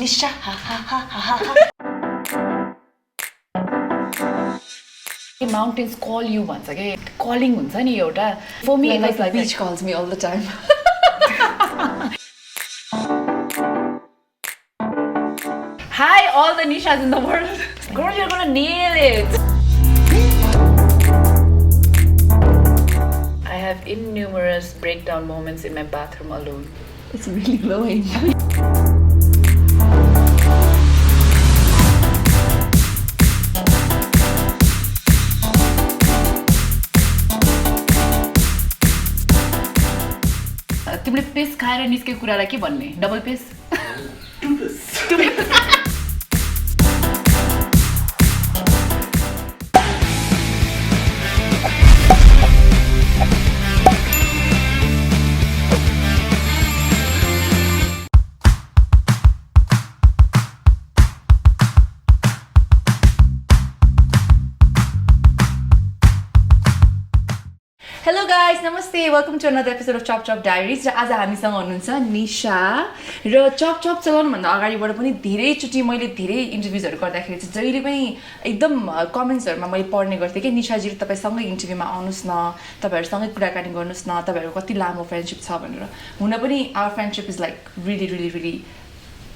Nisha, ha ha ha ha ha. Mountains call you once again. Calling हुन्छ नि एउटा. For me, Like like the beach calls me all the time. Hi, all the Nishas in the world. Girl, you're gonna nail it. I have innumerous breakdown moments in my bathroom alone. It's really glowing. तिमीले पेस खाएर निस्केको कुरालाई के भन्ने double पेस Hello guys, namaste. Welcome to another episode of Chop Chop Diaries. र आज हामीसँग हुनुहुन्छ निशा र चप चप चलाउनु भन्दा अगाडिबाट पनि धेरै चोटि मैले धेरै इन्टरभ्युजहरु गर्दाखेरि चाहिँ जहिले पनि एकदम कमेन्ट्सहरुमा मैले पढ्ने गर्थेँ कि निशा जी तपाईसँगै इन्टरभ्युमा आउनुस् न, तपाईहरुसँगै कुराकानी गर्नुस् न, तपाईहरुको कति लामो फ्रेन्डशिप छ भनेर. हुन पनि our friendship is like really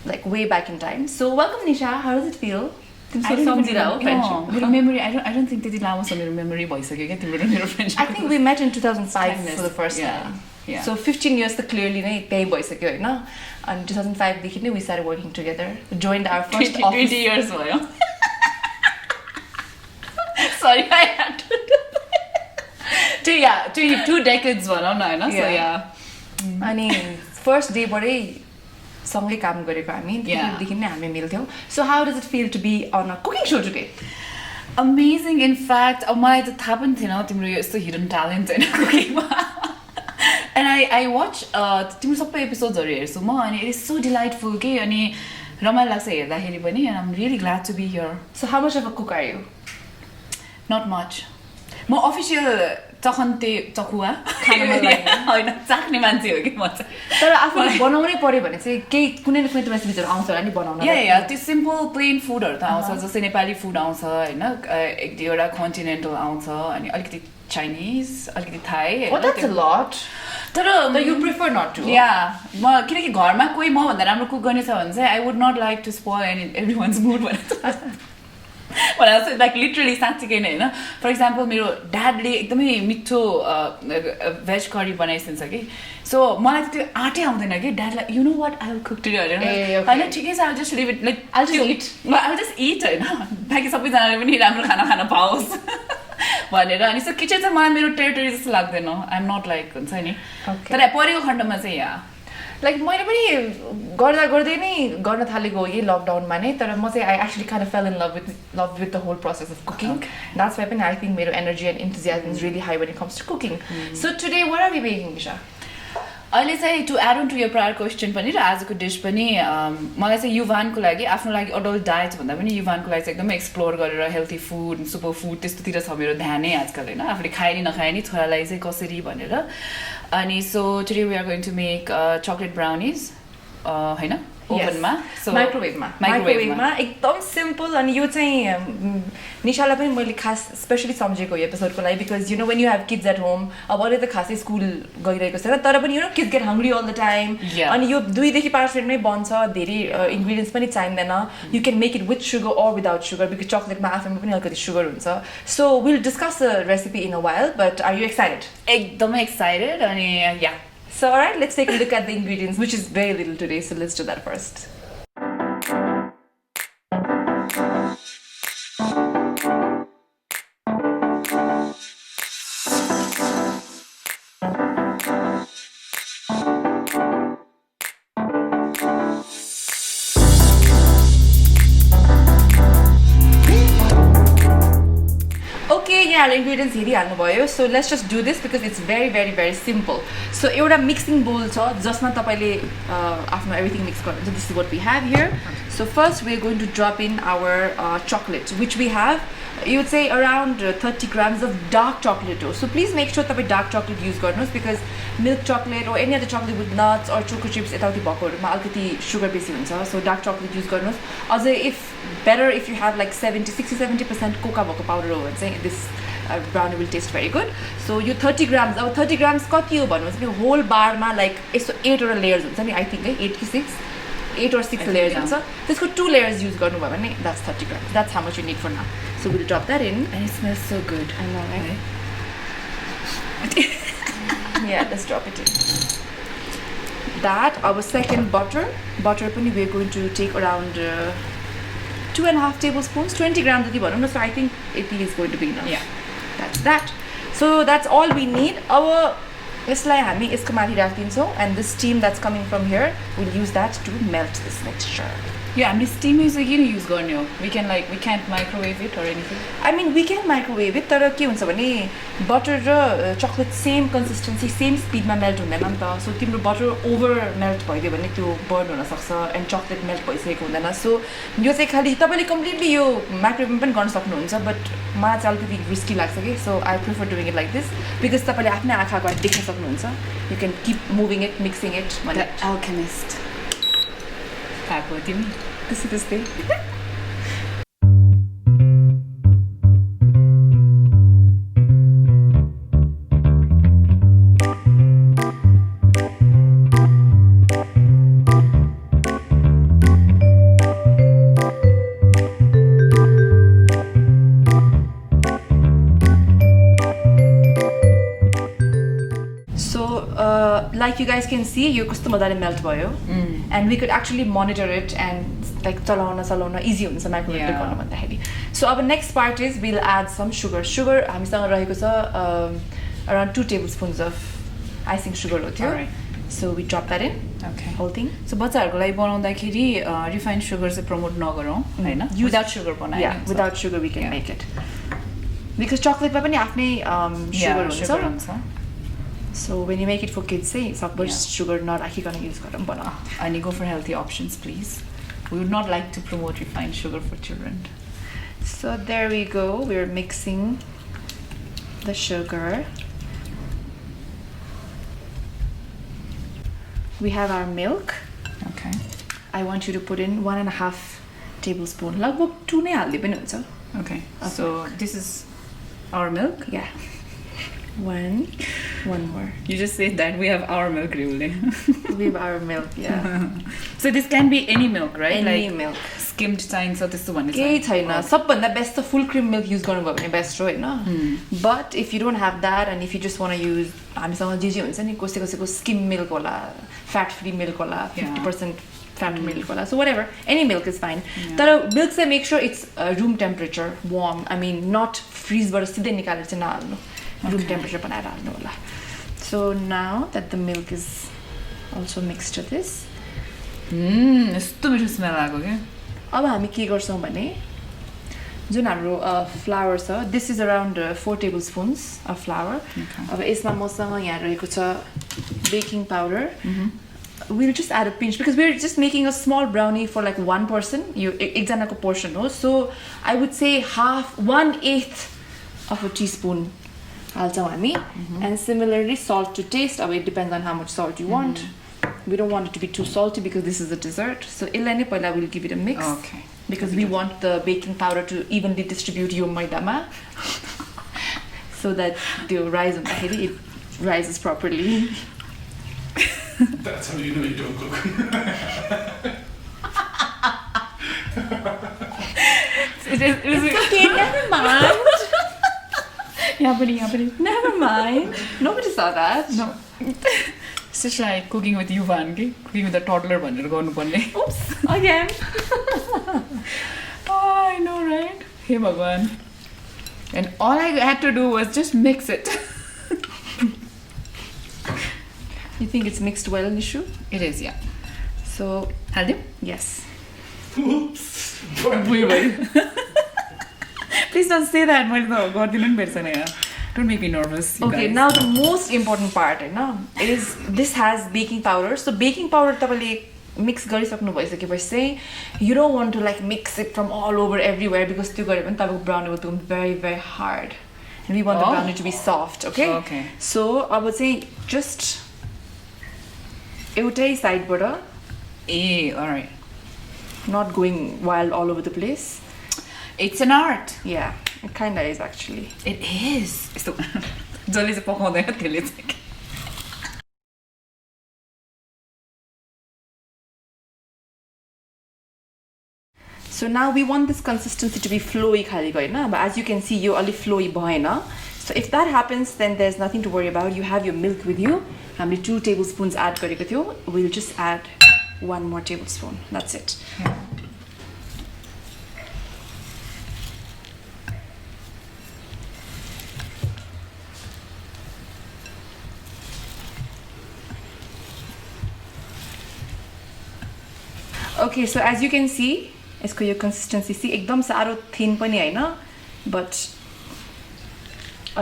like way back in time. So welcome Nisha. How does it feel? I don't memory. I don't think त्यति लामो छ मेरो memory भइसक्यो के तिम्रो र मेरो friendship. I think we met in 2005 for the first time. Yeah. So 15 years त clearly नै त्यही भइसक्यो हैन. अनि 2005 देखि नै we started working together. Joined our first office. 20 years भयो. Sorry, I had to. Two decades भनौँ न हैन. So yeah. अनि first day बाटै सँगै काम गरेको हामी त्यतिदेखि नै हामी मिल्थ्यौं. So how does it feel to be on a cooking show today? Amazing. In fact, मलाई त थाहा पनि थिएन तिम्रो यो यस्तो hidden talent हैन कुकिङमा. And I watch तिम्रो सबै एपिसोड्सहरु हेर्छु म अनि it is so delightful के अनि रमाइलो लाग्छ हेर्दाखेरि पनि and I'm really glad to be here. So how much of a cook are you? Not much. म अफिसियल चखन्ते चखुवा खानामा लाग्ने हैन चाख्ने मान्छे हो कि म चाहिँ. तर आफूले बनाउनै पर्यो भने चाहिँ केही कुनै न कुनै रेसिपीहरु आउँछ होला नि बनाउन. या त्यो सिम्पल प्लेन फुडहरु त आउँछ जस्तै नेपाली फुड आउँछ हैन एक दुईवटा कन्टिनेन्टल आउँछ अनि अलिकति चाइनिज अलिकति Thai. Oh, that's a lot. तर you prefer not to. म किनकि घरमा कोही म भन्दा राम्रो कुक गर्ने छ भने चाहिँ I would not like to spoil everyone's mood भनेर. But I was like literally साँच्चीकै नै हैन. For example मेरो ड्याडले एकदमै मिठो भेज करी बनाइदिन्छ कि. So मलाई त्यो आँटै आउँदैन कि ड्याडलाई you know what I will cook today हैन. हैन ठिकै छ I'll just leave it like I'll just eat हैन. ताकि सबैजनाले पनि राम्रो खाना खान पाओस् भनेर. अनि सो किचन चाहिँ मलाई मेरो टेरिटरी जस्तो लाग्दैन. I'm not like हुन्छ नि. तर परेको खण्डमा चाहिँ या Like मैले पनि गर्दै नै गर्न थालेको हो यही लकडाउनमा नै. तर म चाहिँ I actually kind of fell in love with the whole process of cooking. That's why पनि I think मेरो energy and enthusiasm is really high when it comes to cooking. So today what are we making, Nisha? अहिले चाहिँ to add on to your prior question पनि र आजको dish पनि मलाई चाहिँ युवानको लागि आफ्नो लागि अडल्ट डायट भन्दा पनि युवानको लागि चाहिँ एकदमै एक्सप्लोर गरेर हेल्थी फुड सुपर फुड त्यस्तोतिर छ मेरो ध्यानै आजकल हैन. आफूले खाए नि नखाए नि छोरालाई चाहिँ कसरी भनेर. अनि so today we are going to make chocolate brownies हैन ओभनमा सो माइक्रोवेभमा एकदम सिम्पल. अनि यो चाहिँ निशालाई पनि मैले खास स्पेशली सम्झेको यो एपिसोडको लागि because you know when you have kids at home. अब अहिले त खासै स्कुल गइरहेको छैन तर पनि you know kids get hungry all the time. अनि यो 2 देखि 5 मिनटमै बन्छ. धेरै इन्ग्रिडियन्ट्स पनि चाहिँदैन. You can make it with sugar or without sugar because चकलेटमा आफैमा पनि अलिकति सुगर हुन्छ. So will discuss the recipe in a while but are you excited? एकदमै एक्साइटेड अनि yeah. So alright, let's take a look at the ingredients, which is very little today, so let's do that first. यहाँ ingredients हेरिहाल्नु भयो. So let's just do this because it's very simple. So एउटा mixing bowl छ जसमा तपाईले आफ्नो everything mix गर्नुहुन्छ. This is what we have here. So first we're going to drop in our chocolate, which we have, you would say around 30 grams of dark chocolate. So please make sure that dark chocolate use gardeners, because milk chocolate or any other chocolate with nuts or choco chips etauti bhakoharuma alikati sugar besi huncha. So dark chocolate use gardeners. Also, if you have like 60-70% cocoa bhako powder ho भने चाहिँ this brownie will taste very good. So you 30 grams, अब 30 grams कति हो भन्नुहुन्छ नि, whole bar मा like यस्तो 8 वटा layers हुन्छ नि, I think 8 कि 6, 8 or 6 layers हुन्छ. त्यसको 2 layers use गर्नु भयो भने that's 30 grams. That's how much you need for now. So we'll drop that in. And it smells so good. I know, right? Yeah, let's drop it in. That, our second butter पनि we're going to take around 2.5 tablespoons, 20 grams जति भनौँ न. So I think it is going to be enough. Yeah. That's that. So that's all we need. Our यसलाई हामी यसको माथि राखिदिन्छौँ, and the steam that's coming from here, we'll use that to melt this mixture. Yeah, हामीले steam चाहिँ किन use गर्ने हो? We can't microwave it or anything. I mean, we can microwave it, तर के हुन्छ भने butter र chocolate same consistency, same speed मा melt हुँदैन नि त. So तिम्रो butter over melt भइदियो भने त्यो burn हुन सक्छ, and chocolate melt भइसकेको हुँदैन. So यो चाहिँ खाली तपाईले completely यो microwave पनि गर्न सक्नुहुन्छ, but मलाई चाहिँ अलिकति risky लाग्छ के. So I prefer doing it like this, because तपाईले आफ्नै आँखाको देख्न सक्नुहुन्छ. You can keep moving it, mixing it. The alchemist. Kako timi. त्यस्तै. Like you guys can see, यो कस्तो मजाले melt भयो, and we could actually monitor it and like चलाउन easy हुन्छ microwave गर्न भन्दाखेरि. So अब next part is we'll add some sugar. Sugar हामीसँग रहेको छ around 2 tablespoons of icing sugar हो त्यो. So we drop that in. Okay. Whole thing. So बच्चाहरुको लागि बनाउँदाखेरि refined sugar चाहिँ promote नगरौँ हैन? Without sugar बनाए. Yeah, without sugar we can make it. Because chocolate मा पनि आफ्नै sugar हुन्छ. So when you make it for kids, say sugar not राखिकन use गरौँ बनाऊ. And go for healthy options, please. We would not like to promote refined sugar for children. So there we go. We're mixing the sugar. We have our milk. Okay. I want you to put in 1.5 tablespoon. लगभग 2 नै हाल्दै पनि हुन्छ. Okay. So this is our milk? Yeah. One more. You just said that we have our milk, really. We have our milk, yeah. So this can be any milk, right? Any like milk. Skimmed चाहिन्छ त्यस्तो भन्ने छ. केही छैन. सबभन्दा best त full cream milk use गर्नु भयो भने बेस्ट हो हैन? But if you don't have that, and if you just want to use हामीसँग जे हुन्छ नि, कसैको skim milk होला, fat free milk होला, 50% fat milk होला. So whatever, any milk is fine. तर milk चाहिँ make sure it's room temperature, warm. I mean, not freeze बाट सिधै निकालेर चाहिँ नहाल्नु. Room temperature बनाएर हाल्नु होला. So now that the milk is also mixed to this, यस्तो मिठो स्मेल आएको के. अब हामी के गर्छौँ भने जुन हाम्रो flour छ, this is around 4 tablespoons of flour. अब यसमा मसँग यहाँ रहेको छ baking powder. We'll just add a pinch because we're just making a small brownie for like one person. यो एकजनाको portion हो. So I would say 1/8 of a teaspoon हाल्छौँ हामी. And similarly salt to taste. अब it depends on how much salt you want. We don't want it to be too salty because this is a dessert. So यसलाई नै पहिला we'll give it a mix. Okay. Because we want the baking powder to evenly distribute यो मैदामा. So that त्यो rise हुँदाखेरि it rises properly. That's how you know you don't cook. It's okay, never mind. यहाँ पनि. Never mind. Nobody saw that. No. It's just like cooking with Yuvan, के? Cooking with a toddler भनेर गर्नुपर्ने. Oops, again. Oh, I know, right? Hey Bhagwan. And all I had to do was just mix it. You think it's mixed well, Nishu? It is, yeah. So, Haldim? yes. Oops. Please don't say that. Don't make me nervous. Okay, now the most important part is this has baking powder. So baking powder, mix गरिसक्नु भइसकेपछि चाहिँ you don't want to like mix it from all over everywhere because त्यो गऱ्यो भने तपाईँको brownie will become very very hard and we want the brownie to be soft okay Okay. So अब चाहिँ just एउटै साइडबाट ए alright. not going wild all over the place. It's an art. Yeah, it kind of is actually. It is. यस्तो जसले चाहिँ पकाउँदैन त्यसले चाहिँ So now we want this consistency to be flowy khali gaina, but as you can see yo ali flowy bhaina. So if that happens then there's nothing to worry about. You have your milk with you. Hamle 2 tablespoons add gareko thyo. We'll just add 1 more tablespoon. That's it. Yeah. Okay, so as you can see, यसको यो consistency see एकदम साह्रो thin पनि हैन, but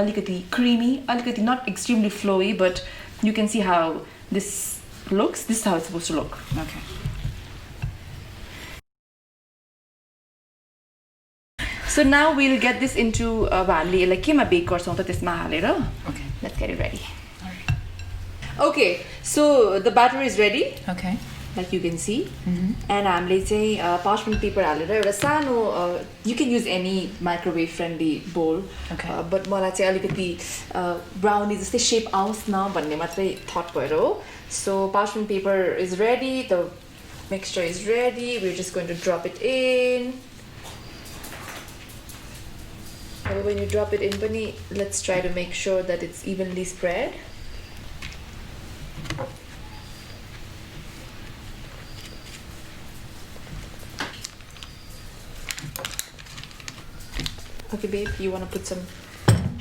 अलिकति creamy, अलिकति not extremely flowy, but you can see how this looks. This is how it's supposed to look. Okay. So now we'll get this into हामीले यसलाई केमा बेक गर्छौं त त्यसमा हालेर. Okay. Let's get it ready. Alright. Okay, so the batter is ready. Okay. Like you can see. And हामीले चाहिँ parchment paper हालेर एउटा सानो you can use any microwave friendly bowl. Okay. But मलाई चाहिँ अलिकति brownie जस्तै shape आओस् न भन्ने मात्रै thought भएर हो. So parchment paper is ready, the mixture is ready. We're just going to drop it in. And when you drop it in पनि let's try to make sure that it's evenly spread. Okay, babe, you want to put some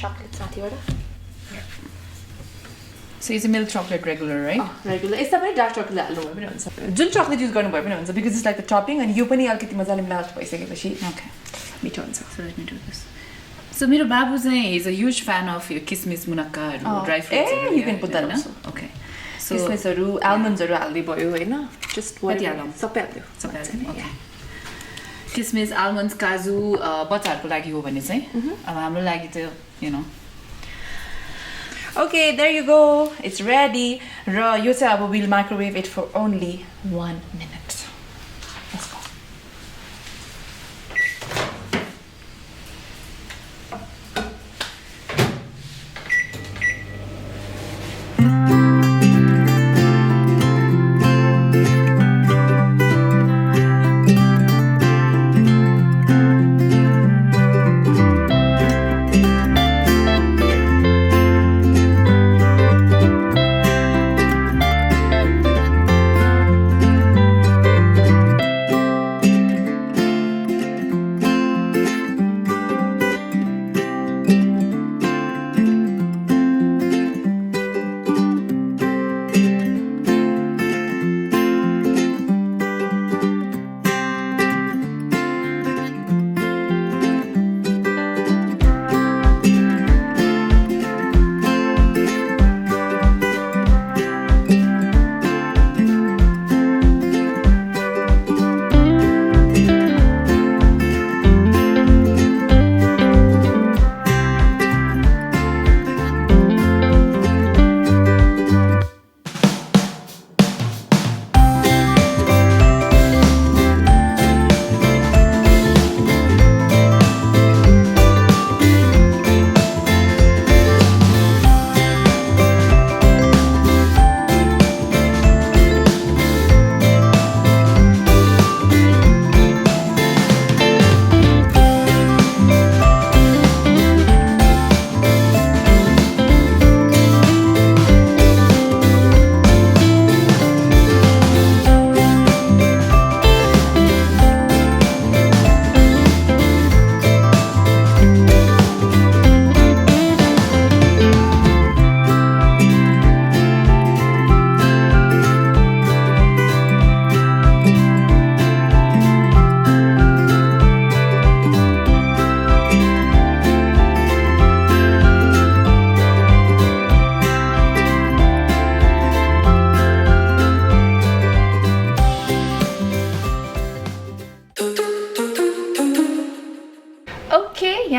chocolate साथीबाट? So it's a milk chocolate regular, right? Regular. यसमा पनि dark chocolate हाल्नु भए पनि हुन्छ. जुन chocolate use गर्नु भए पनि हुन्छ because it's like the topping and यो पनि अलिकति मजाले मेल्ट भइसकेपछि Okay. मिठो हुन्छ. So let me do this. So मेरो बाबु चाहिँ is a huge fan of यो किसमिस मुनक्काहरू dry fruits. you can put that also. Okay. So किसमिसहरू आल्मन्ड्सहरू हाल्दै भयो हैन? Just कति whatever. हालौँ? सबै हाल्यो. सबै हाल्यो? Okay. किसमिस आल्मन्ड्स काजु बच्चाहरूको लागि हो भने चाहिँ अब हाम्रो लागि त you know. Okay, there you go. It's ready. र यो चाहिँ अब we'll microwave it for only 1 minute. Let's go.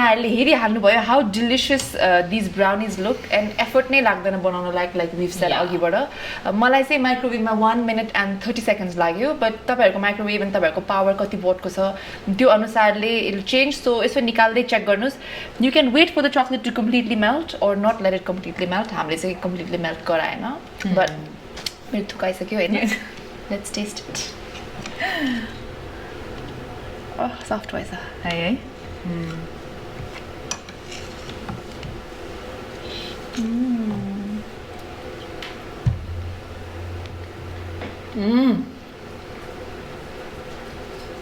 यहाँहरूले हेरिहाल्नुभयो how delicious these brownies look and effort नै लाग्दैन बनाउन लाइक विभ सेड अघिबाट मलाई चाहिँ माइक्रोवेभमा 1 minute and 30 seconds लाग्यो बट तपाईँहरूको माइक्रोवेभ अनि तपाईँहरूको पावर कति वाटको छ त्यो अनुसारले इट विल चेन्ज सो यसो निकाल्दै चेक गर्नुहोस् you can wait for the chocolate to completely melt or not let it completely melt हामीले चाहिँ कम्प्लिटली मेल्ट गराएन बट मेरो थुकाइसक्यो होइन लेट्स टेस्ट इट सफ्ट भएछ है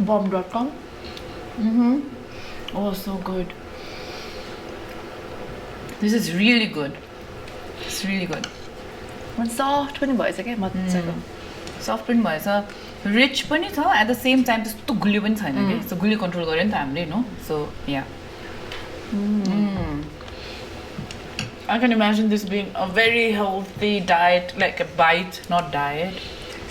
bomb.com Oh, so good. This is really good. It's really good. Soft पनि भएछ क्या मजाको सफ्ट पनि भएछ रिच पनि छ एट द सेम टाइम त्यस्तो गुलियो पनि छैन कि सो गुलियो कन्ट्रोल गर्यो नि त हामीले no so yeah I can imagine this being a very healthy diet, like a bite, not diet.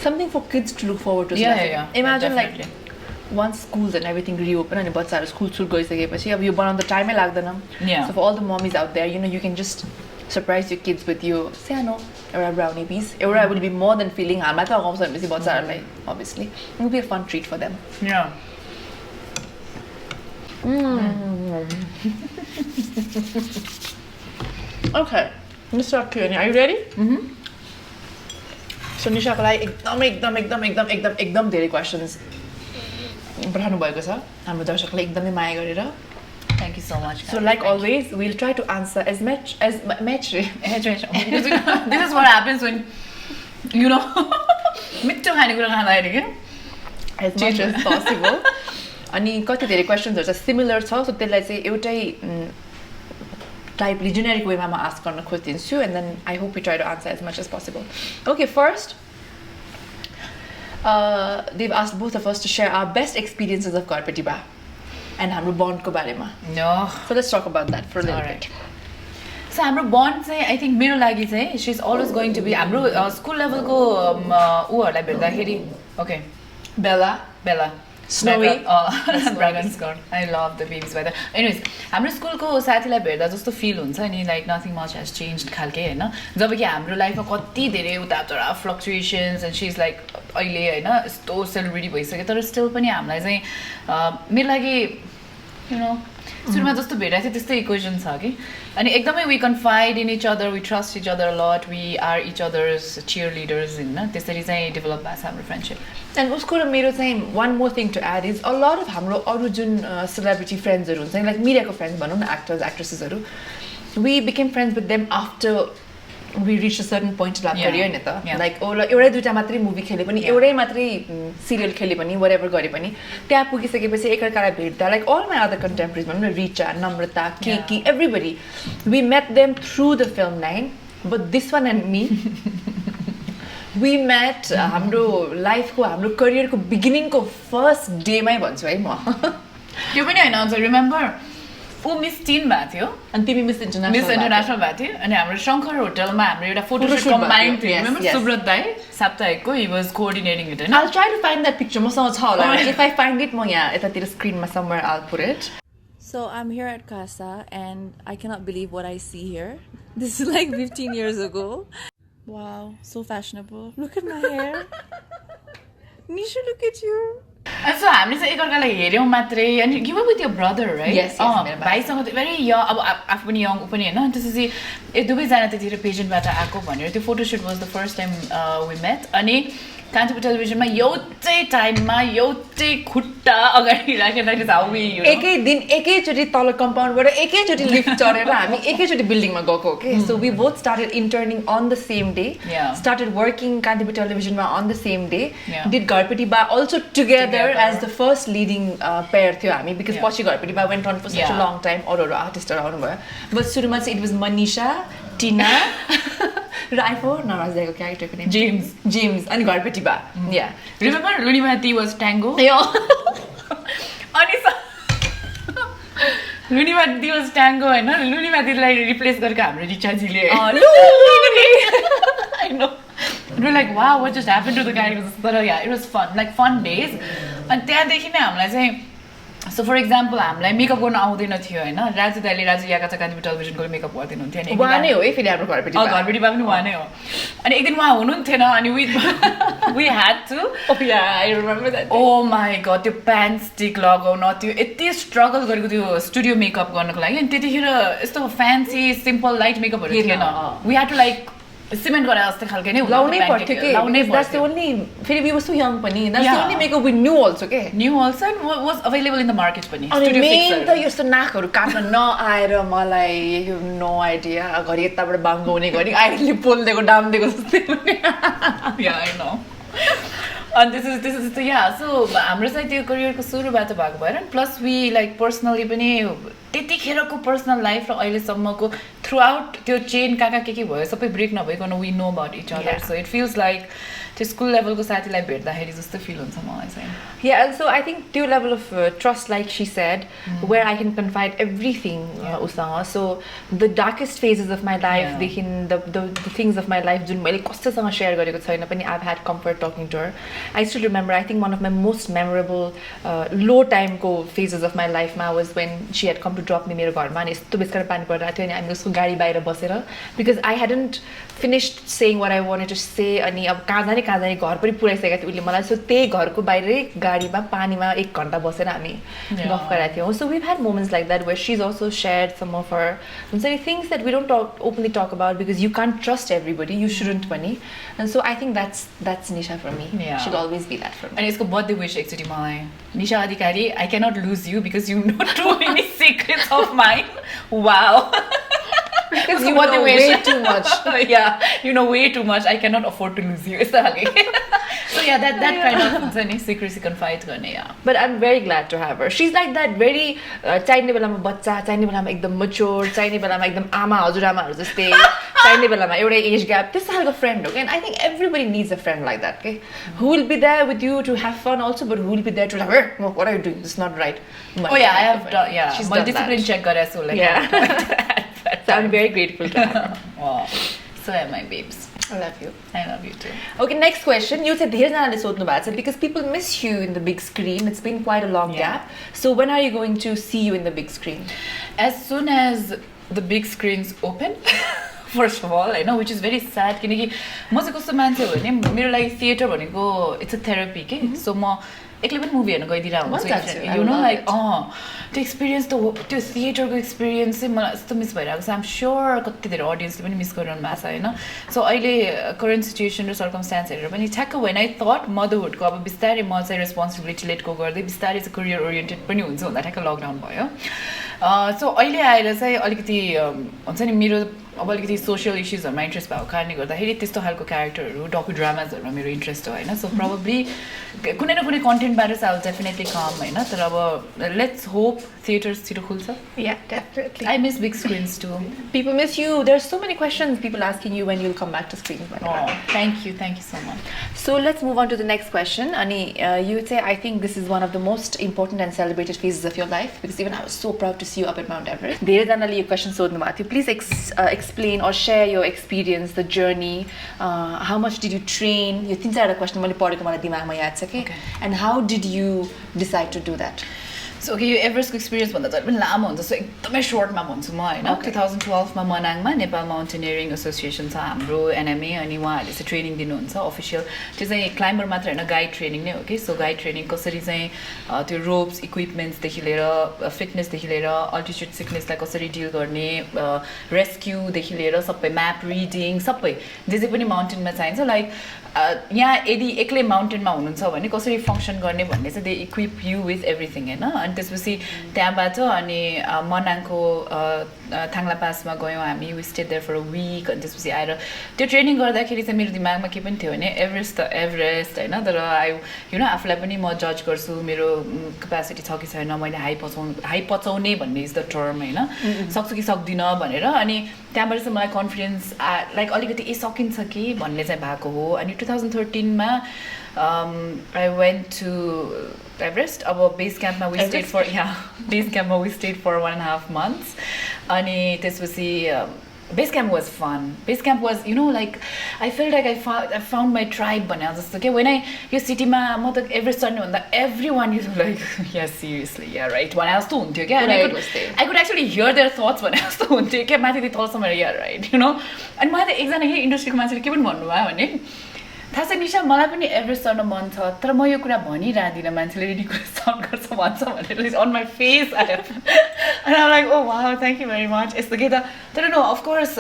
something for kids to look forward to Yeah. imagine definitely. like once schools and everything reopen अनि बच्चाहरू school सुरु गइसकेपछि अब यो बनाउन त टाइमै लाग्दैन Yeah. so for all the mommies out there you can just surprise your kids with your सानो एउटा brownie piece एउटा will be more than filling हालमा त अगाउँछ भनेपछि बच्चाहरूलाई obviously it will be a fun treat for them Yeah. okay let's start Q&A are you ready so निशाको लागि एकदम धेरै क्वेसन्स पठाउनु भएको छ हाम्रो दर्शकले एकदमै माया गरेर Thank you so much. so like always we'll try to answer as much This is what happens when, you know, मिठो खानेकुरा खाँदाखेरि के as much as possible अनि कति धेरै क्वेसन्सहरू चाहिँ सिमिलर छ सो त्यसलाई चाहिँ एउटै टाइपले जेनेरिक वेमा म आस्क गर्न खोजिदिन्छु and then I hope you try to answer as much as possible okay first they've asked both of us to share our best experiences of Karki and हाम्रो bondको बारेमा No. so let's talk about that for a little bit So हाम्रो bond चाहिँ I think मेरो लागि चाहिँ she's always going to be हाम्रो school लेभलको उहरूलाई भेट्दाखेरि okay Bella Snowy Dragon Scott I love the babies by the anyways हाम्रो स्कुलको साथीलाई भेट्दा जस्तो फिल हुन्छ नि like nothing much has changed खालके होइन जब कि हाम्रो लाइफमा कति धेरै उतारचढाव fluctuations and she is like अहिले होइन यस्तो सेलिब्रिटी भइसक्यो तर स्टिल पनि हामीलाई चाहिँ मेरो लागि यु नो सुरुमा जस्तो भेटाएको थियो त्यस्तै इक्वेसन छ कि अनि एकदमै we confide in each other we trust each other lot we are each other's cheer leaders होइन त्यसरी चाहिँ डेभलप भएको छ हाम्रो फ्रेन्डसिप एन्ड उसको र मेरो चाहिँ one more thing to add is a lot of हाम्रो अरू जुन सेलिब्रिटी फ्रेन्ड्सहरू हुन्छ लाइक मिडियाको फ्रेन्ड्स भनौँ न एक्टर्स एक्ट्रेसेसहरू we became friends with them after we reached a certain point in our career नि त लाइक एउटै दुईटा मात्रै मुभी खेले पनि एउटै मात्रै सिरियल खेले पनि whatever गरे पनि त्यहाँ पुगिसकेपछि एकअर्कालाई भेट्दा like all my other contemporaries भनौँ न रिचा नम्रता केकी everybody we met them through the film line but this one and me we met हाम्रो लाइफको हाम्रो करियरको बिगिनिङको फर्स्ट डेमै भन्छु है म त्यो पनि होइन अझ रिमेम्बर ऊ मिस टिन भएको थियो अनि तिमी मिस इन्टरनेसनल भएको थियो अनि हाम्रो शङ्कर होटलमा हाम्रो एउटा फोटोसुट कम्बाइन्ड थियो रिमेम्बर सुब्रत दाई साप्ताहिकको ही वाज कोअर्डिनेटिङ इट होइन I'll try to find that picture मसँग छ होला if I find it म यहाँ यतातिर स्क्रिनमा somewhere I'll put it So I'm here at Casa and I cannot believe what I see here. This is like 15 years ago. Wow, so fashionable. Look at my hair. Nisha, look at you. And so हामीले चाहिँ एकअर्कालाई हेऱ्यौँ मात्रै अनि give up with your brother right Yes, भाइसँग त very young अब आफू पनि यङ ऊ पनि होइन त्यसपछि दुवैजना त्यतिखेर पेजेन्टबाट आएको भनेर त्यो photoshoot was the first time we met अनि कान्तिपुर टेलिभिजनमा एउटै टाइममा एउटै खुट्टा अगाडि राखेर एकै दिन एकैचोटि तल कम्पाउन्डबाट एकैचोटि लिफ्ट चढेर हामी एकैचोटि बिल्डिङमा गएको के so we both started interning on the same day started working Kantipur टेलिभिजनमा on the same day did Gharpeti Ba also together as the first leading pair थियो हामी बिकज पछि Gharpeti Ba went on for such a long time अरू आर्टिस्टहरू आउनुभयो but सुरुमा चाहिँ it was Manisha टिना र आइफो नराजदाको क्यारेक्टरको नेम जेम्स अनि घरपेटी बा या रिमेम्बर लुनिमाती वाज ट्याङ्गो अनि लुनिमाती वाज ट्याङ्गो होइन लुनिमातीलाई रिप्लेस गरेको हाम्रो रिचाजीले लाइक वा what just happen to the character तर yeah it was fun like fun days अनि त्यहाँदेखि नै हामीलाई चाहिँ सो फर इक्जाम्पल हामीलाई मेकअप गर्न आउँदैन थियो होइन राजु दाइले राजु याका चकान्तिपुर टेलिभिजनको मेकअप गरिदिनु हुन्थ्यो अनि उहाँ नै हो है फेरि हाम्रो घरपट्टि घरबेटीमा पनि उहाँ नै हो अनि एक दिन उहाँ हुनुहुन्थेन अनि we had to oh my god त्यो प्यान्ट स्टिक लगाउन त्यो यति स्ट्रगल गरेको त्यो स्टुडियो मेकअप गर्नको लागि अनि त्यतिखेर यस्तो फ्यान्सी सिम्पल लाइट मेकअपहरू थिएन we had to like cement गरे जस्तै खालको नै लाउनै पर्थ्यो के द्याट्स द ओन्ली फेरि वी वाज सो यङ पनि that's the only makeup we knew also के knew also and was available in the market पनि अनि मेन त यस्तो नाकहरू काट्न नआएर मलाई यु नो आइडिया घरि यताबाट बाङ्गाउने घरि आइडले पोलिदिएको डाम दिएको जस्तै या आई नो अनि त्यस्तो या सो हाम्रो चाहिँ त्यो करियरको सुरुबाट भएको भएर प्लस वी लाइक पर्सनली पनि त्यतिखेरको पर्सनल लाइफ र अहिलेसम्मको थ्रु आउट त्यो चेन कहाँ के भयो सबै ब्रेक नभइकन we know about each other so it feels like त्यो स्कुल लेभलको साथीलाई भेट्दाखेरि जस्तो फिल हुन्छ मलाई चाहिँ Yeah, and so I think त्यो level of trust, like she said, where I can confide everything, Usama. So the darkest phases of my life, the things of my life, जुन मैले कसैसँग share गरेको छैन पनि I've had comfort talking to her. I still remember, I think one of my most memorable low time को phases of my life मा was when she had come to drop me मेरो घरमा अनि यस्तो बेसकर पानी परिरहेको थियो अनि हामी उसको गाडी बाहिर बसेर because I hadn't finished saying what I wanted to say अनि अब कहाँ जाने घर पनि पुऱ्याइसकेको थियो उसले मलाई सो त्यही घरको बाहिरै गाडीमा पानीमा 1 घण्टा बसेर हामी गफ गरेका थियौँ so we've had moments like that where she's also shared some of her things that we don't openly talk about because you can't trust everybody, you shouldn't पनि and so I think that's Nisha for me. She'll always be that for me. And यसको birthday wish एकचोटि मलाई Nisha Adhikari, I cannot lose you because you know too many secrets of mine. Wow. Because you know way too much. Yeah, you know way too much. I cannot afford to lose you. So yeah, that kind of secrecy confide गर्ने yeah. But I'm very glad to have her. She's like that very चाहिने बेलामा बच्चा, चाहिने बेलामा एकदम mature, चाहिने बेलामा एकदम आमा हजुरआमाहरू जस्तै, चाहिने बेलामा एउटै age gap. This खालको friend हो के and I think everybody needs a friend like that, okay? Who will be there with you to have fun also, but who will be there to like, hey, what are you doing? This is not right. Oh yeah, I have done, yeah. She's my done discipline that. check गरे so like yeah. So I'm very grateful to her. Wow. So am I, babes. I love you. I love you too. Okay, next question. You said धेरैजनाले सोध्नु भएको छ because people miss you in the big screen. It's been quite a long gap. So when are you going to see you in the big screen? As soon as the big screens open. First of all, I know, which is very sad किनकि म चाहिँ कस्तो मान्छे हो भने मेरो लागि theatre भनेको इट्स अ थेरापी के सो म एक्लै पनि मुभी हेर्न गइदिरहेको हुन्छु यु नो लाइक त्यो एक्सपिरियन्स त्यो थिएटरको एक्सपिरियन्स चाहिँ मलाई यस्तो मिस भइरहेको छ आइम स्योर कति धेरै अडियन्सले पनि मिस गरिरहनु भएको छ होइन सो अहिले करेन्ट सिचुएसन र सर्कमस्टान्स हेरेर पनि ठ्याक्क वेन आई थट मदरहुडको अब बिस्तारै म चाहिँ रेस्पोन्सिबिलिटी लेट गो गर्दै बिस्तारै चाहिँ करियर ओरिएन्टेड पनि हुन्छ भन्दा ठ्याक्क लकडाउन भयो सो अहिले आएर चाहिँ अलिकति हुन्छ नि मेरो अब अलिकति सोसियल इस्युजहरूमा इन्ट्रेस्ट भएको कारणले गर्दाखेरि त्यस्तो खालको क्यारेक्टरहरू डकु ड्रामाजहरूमा मेरो इन्ट्रेस्ट हो होइन सो प्रब्ली कुनै न कुनै कन्टेन्टबाट चाहिँ अब डेफिनेटली कम होइन तर अब लेट्स होप थिएटर्स छिटो खुल्छ Yeah, definitely. I miss big screens too. People miss you. There's so many questions people asking you when you'll come back to screens. Oh, thank you so much. So let's move on to the next question. Ani, you would say I think this is one of the most important and celebrated phases of your life because even I was so proud to see you up at Mount Everest. धेरैजनाले यो question सोध्नु भएको थियो. Please explain or share your experience, the journey. How much did you train? यो 3-4 question मैले पढेको मलाई दिमागमा याद छ के. And how did you decide to do that? So यो एभरेस्टको एक्सपिरियन्स भन्दा चाहिँ पनि लामो हुन्छ सो एकदमै सर्टमा भन्छु म होइन 2012मा मनाङमा नेपाल माउन्टेनियरिङ एसोसिएसन छ हाम्रो एनएमए अनि उहाँहरूले चाहिँ ट्रेनिङ दिनुहुन्छ अफिसियल त्यो चाहिँ क्लाइम्बर मात्र होइन गाइड ट्रेनिङ नै हो कि सो गाइड ट्रेनिङ कसरी चाहिँ त्यो रोप्स इक्विपमेन्ट्सदेखि लिएर फिटनेसदेखि लिएर अल्टिट्युड सिकनेसलाई कसरी डिल गर्ने रेस्क्युदेखि लिएर सबै म्याप रिडिङ सबै जे जे पनि माउन्टेनमा चाहिन्छ लाइक यहाँ यदि एक्लै माउन्टेनमा हुनुहुन्छ भने कसरी फङ्सन गर्ने भन्ने चाहिँ they equip you with everything होइन अनि त्यसपछि त्यहाँबाट अनि मनाङको थाङ्ला पासमा गयौँ हामी we stayed there for a week अनि त्यसपछि आएर त्यो ट्रेनिङ गर्दाखेरि चाहिँ मेरो दिमागमा के पनि थियो भने एभरेस्ट त एभरेस्ट होइन तर आफूलाई पनि म जज गर्छु मेरो क्यापेसिटी छ कि छैन मैले हाई पचाउने भन्ने इज द टर्म होइन सक्छु कि सक्दिनँ भनेर अनि त्यहाँबाट चाहिँ मलाई कन्फिडेन्स लाइक अलिकति सकिन्छ कि भन्ने चाहिँ भएको हो अनि 2013मा I went to Everest अब बेस क्याम्पमा we stayed for बेस क्याम्पमा we stayed for 1.5 months अनि त्यसपछि Base camp was fun. Base camp was, you know, like I felt like I found my tribe भने जस्तो के when I यो सिटीमा म त एभरेस्ट चढ्ने भन्दा everyone is like yeah seriously yeah right भने जस्तो हुन्थ्यो क्या I could actually hear their thoughts भने जस्तो हुन्थ्यो क्या माथि तलसम्म yeah right you know अनि मलाई त एकजना यही इन्डस्ट्रीको मान्छेले के पनि भन्नुभयो भने थाहा छ निशा मलाई पनि एभरेस्ट चढ्न मन छ तर म यो कुरा भनिरहदिनँ मान्छेले रिक्वेस्ट साउन्ड गर्छ भन्छ भनेर on my face I have and I'm like oh wow thank you very much यस्तो के त तर no of course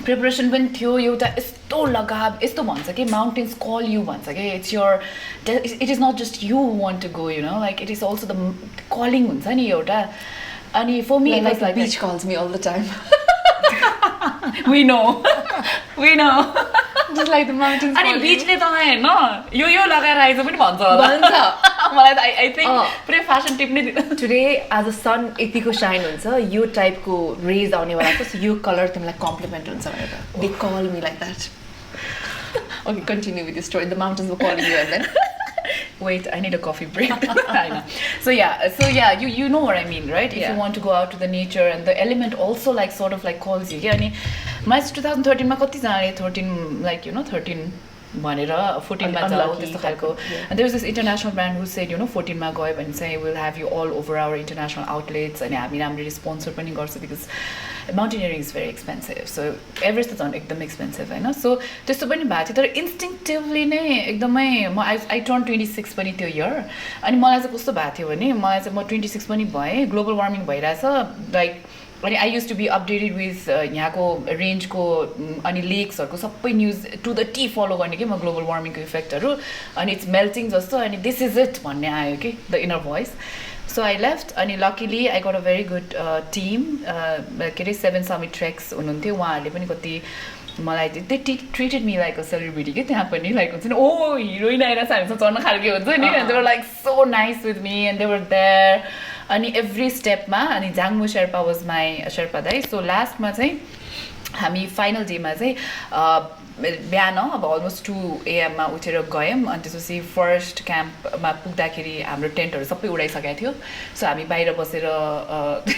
preparation पनि थियो एउटा यस्तो लगाव यस्तो भन्छ कि mountains call you भन्छ कि it's your it is not just you who want to go you know like it is also the calling हुन्छ नि एउटा अनि for me like the beach calls me all the time we know just like the mountains अनि बीचले तपाईँ हैन यो लगाएर आइज पनि भन्छ होला मलाई त I think पुरै फ्यासन टिप नै today as a sun यतिको shine हुन्छ यो टाइपको रेज आउने वाला छ यो कलर तिमीलाई कम्प्लिमेन्ट हुन्छ भनेर they call me like that okay continue with your story the mountains were calling you and then wait I need a coffee break I know so yeah you know what I mean right if you want to go out to the nature and the element also like sort of like calls you yeah अनि my 2013 मा कति जनाले 13 like you know 13 भनेर 14 मा जाऊ त्यस्तो खालको and there was this international brand who said you know 14 मा गयो भने चाहिँ we'll have you all over our international outlets अनि हामी राम्ररी स्पोन्सर पनि गर्छ because mountaineering is very expensive so Everest त झन् एकदम एक्सपेन्सिभ हैन so त्यस्तो पनि भएको थियो तर instinctively नै एकदमै म I turned 26 पनि त्यो year अनि मलाई चाहिँ कस्तो भएको थियो भने मलाई चाहिँ म 26 पनि भएँ ग्लोबल वार्मिङ भइरहेछ like अनि I used to be updated with यहाँको रेन्जको अनि लेक्सहरूको सबै न्युज टु द टी फलो गर्ने कि म ग्लोबल वार्मिङको इफेक्टहरू अनि इट्स मेल्टिङ जस्तो अनि दिस इज इट भन्ने आयो कि the inner voice so I left अनि luckily I got a very good team के अरे 7 समिट ट्रेक्स हुनुहुन्थ्यो उहाँहरूले पनि कति मलाई they treated me like a celebrity के त्यहाँ पनि लाइक हुन्छ नि ओ हिरोइन आइरहेको छ हामीसँग चढ्न खालको हुन्छ नि and they were like so nice with me and they were there अनि एभ्री स्टेपमा अनि जाङमु शेर्पा वाज माई शेर्पा दाई सो लास्टमा चाहिँ हामी फाइनल डेमा चाहिँ बिहान अब अलमोस्ट 2 AM मा उठेर गयौँ अनि त्यसपछि फर्स्ट क्याम्पमा पुग्दाखेरि हाम्रो टेन्टहरू सबै उडाइसकेको थियो सो हामी बाहिर बसेर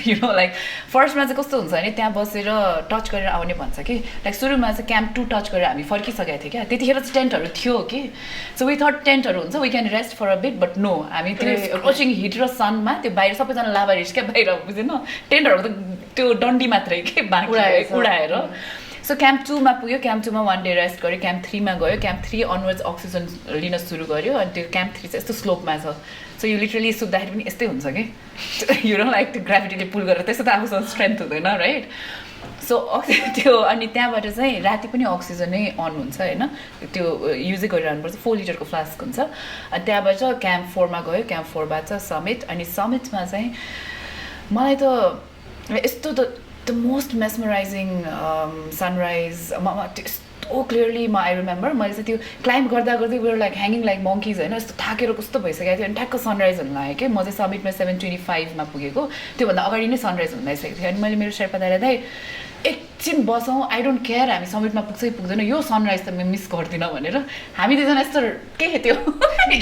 यु नो लाइक फर्स्टमा चाहिँ कस्तो हुन्छ भने त्यहाँ बसेर टच गरेर आउने भन्छ कि लाइक सुरुमा चाहिँ क्याम्प 2 टच गरेर हामी फर्किसकेको थियो क्या त्यतिखेर चाहिँ टेन्टहरू थियो कि सो वी थट टेन्टहरू हुन्छ we can rest for a bit but no हामी त्यो स्कोचिङ हिट र सनमा त्यो बाहिर सबैजना लाभारिस क्या बाहिर बुझेन टेन्टहरू त त्यो डन्डी मात्रै के बाँकी उडाएर सो क्याम्प 2 मा पुग्यो क्याम्प 2 मा 1 डे रेस्ट गर्यो क्याम्प 3 मा गयो क्याम्प 3 अनवर्ड्स अक्सिजन लिन सुरु गर्यो अनि त्यो क्याम्प 3 चाहिँ यस्तो स्लोपमा छ सो यो लिटरली सुत्दाखेरि पनि यस्तै हुन्छ कि यु नो लाइक त्यो ग्राभिटीले पुल गरेर त्यस्तो त आफूसँग स्ट्रेन्थ हुँदैन राइट सो त्यो अनि त्यहाँबाट चाहिँ राति पनि अक्सिजन नै अन हुन्छ होइन त्यो युजै गरिरहनुपर्छ 4 लिटरको फ्लास्क हुन्छ अनि त्यहाँबाट क्याम्प 4 मा गयो क्याम्प 4 बाट समिट अनि समिटमा चाहिँ मलाई त यस्तो त the most mesmerizing sunrise so clearly I remember मैले चाहिँ त्यो क्लाइम्ब गर्दा गर्दै we were like hanging like monkeys हैन यस्तो थाकेर कस्तो भइसकेको थियो अनि ठ्याक्क सनराइज हुन लाग्यो के म चाहिँ समिटमा 7:25 मा पुगेको त्यो भन्दा अगाडि नै सनराइज हुन लागिसकेको थियो अनि मैले मेरो शेर्पा दाइलाई दाइ एकछिन बसौँ आई डोन्ट केयर हामी समिटमा पुग्छ कि पुग्दैन यो सनराइज त म मिस गर्दिनँ भनेर हामी दुईजना यस्तो के त्यो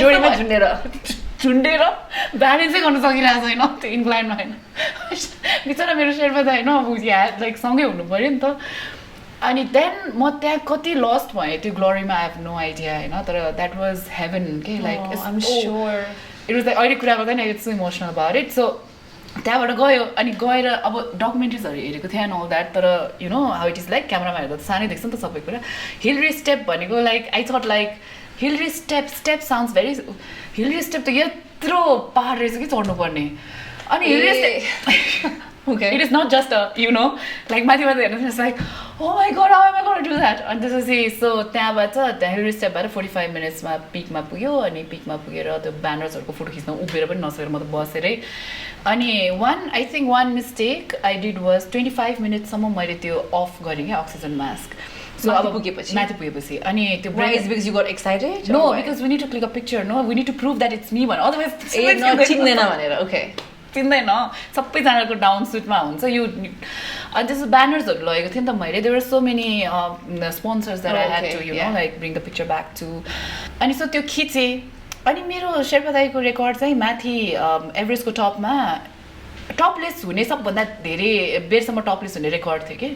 जोडीमा झुन्डेर ब्यालेन्सै गर्न सकिरहेको छैन त्यो इन्क्लाइनमा होइन बिचरा मेरो शेर्पा दाइ होइन अब लाइक सँगै हुनु पऱ्यो नि त अनि देन म त्यहाँ कति लस्ट भएँ त्यो ग्लोरीमा आई हेभ नो आइडिया होइन तर द्याट वाज हेभन के लाइक इट वाज लाइक अहिले कुरा गर्दैन it's so emotional about it so त्यहाँबाट गयो अनि गएर अब डकुमेन्ट्रिजहरू हेरेको थिएन अल द्याट तर you know how it is like क्यामरामा हेर्दा त सानै देख्छ नि त सबै कुरा हिलरी स्टेप भनेको like I thought like Hillary step sounds very Hillary step त यत्रो पहाड रहेछ कि चढ्नुपर्ने अनि Hillary step it is not just a you know like माथि हेर्नु like oh my god how am I gonna do that अनि त्यसपछि सो त्यहाँबाट त्यहाँ हिलरी स्टेपबाट 45 मिनट्समा पिकमा पुग्यो अनि पिकमा पुगेर त्यो ब्यानर्सहरूको फोटो खिच्न उभिएर पनि नसकेर म त बसेरै अनि I think one mistake I did was 25 मिनटसम्म मैले त्यो अफ गरेँ क्या अक्सिजन मास्क सो अब माथि पुगेपछि अनि त्यो because you got excited no because we need to click a picture no we need to prove that it's me otherwise चिन्दैन भनेर ओके चिन्दैन सबैजनाको डाउन सुटमा हुन्छ यो अनि त्यसो ब्यानर्सहरू लगेको थिएँ नि त मैले there were so many sponsors that I had to you know like bring the picture back to अनि सो त्यो खिचेँ अनि मेरो शेर्पा दाइको रेकर्ड चाहिँ माथि एभरेस्टको टपमा टपलेस हुने सबभन्दा धेरै बेरसम्म टपलेस हुने रेकर्ड थियो कि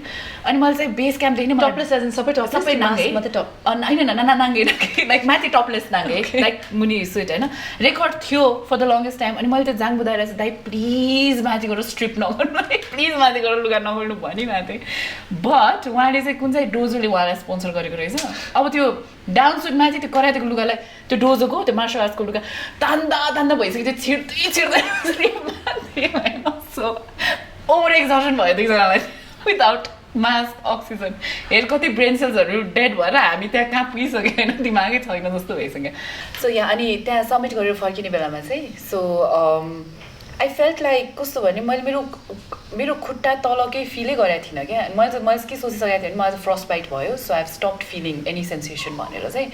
अनि मैले चाहिँ बेस क्याम्पदेखि नै टपलेस एज इन सबै टपलेस सबै नाङ्गे मात्रै टप होइन नाङ्गे लाइक माथि टपलेस नाङ्गे लाइक मुनि स्वेट होइन रेकर्ड थियो फर द लङ्गेस्ट टाइम अनि मैले त्यो जाङ बुझाएर चाहिँ दाइ प्लिज माथि गएर स्ट्रिप नगर्नु प्लिज माथि गएर लुगा नगर्नु भनिरहेको थिएँ बट उहाँले चाहिँ कुन चाहिँ डोजोले उहाँलाई स्पोन्सर गरेको रहेछ अब त्यो डाउन सुट माथि त्यो करातेको लुगालाई त्यो डोजोको त्यो मार्सल आर्ट्सको लुगा तान्दा भइसक्यो त्यो छिर्दै सो ओभर एक्जर्सन भयो दुईजनालाई विदाउट मास्क अक्सिजन हेर कति ब्रेन सेल्सहरू डेड भएर हामी त्यहाँ कहाँ पुगिसक्यो होइन दिमागै छैन जस्तो भइसक्यो सो यहाँ अनि त्यहाँ सब्मिट गरेर फर्किने बेलामा चाहिँ सो आई फेल्ट लाइक कस्तो भने मैले मेरो खुट्टा तल केही फिलै गरेको थिइनँ क्या मैले के सोचिसकेको थिएँ भने मलाई चाहिँ फ्रस्ट बाइट भयो so I have stopped feeling any sensation भनेर चाहिँ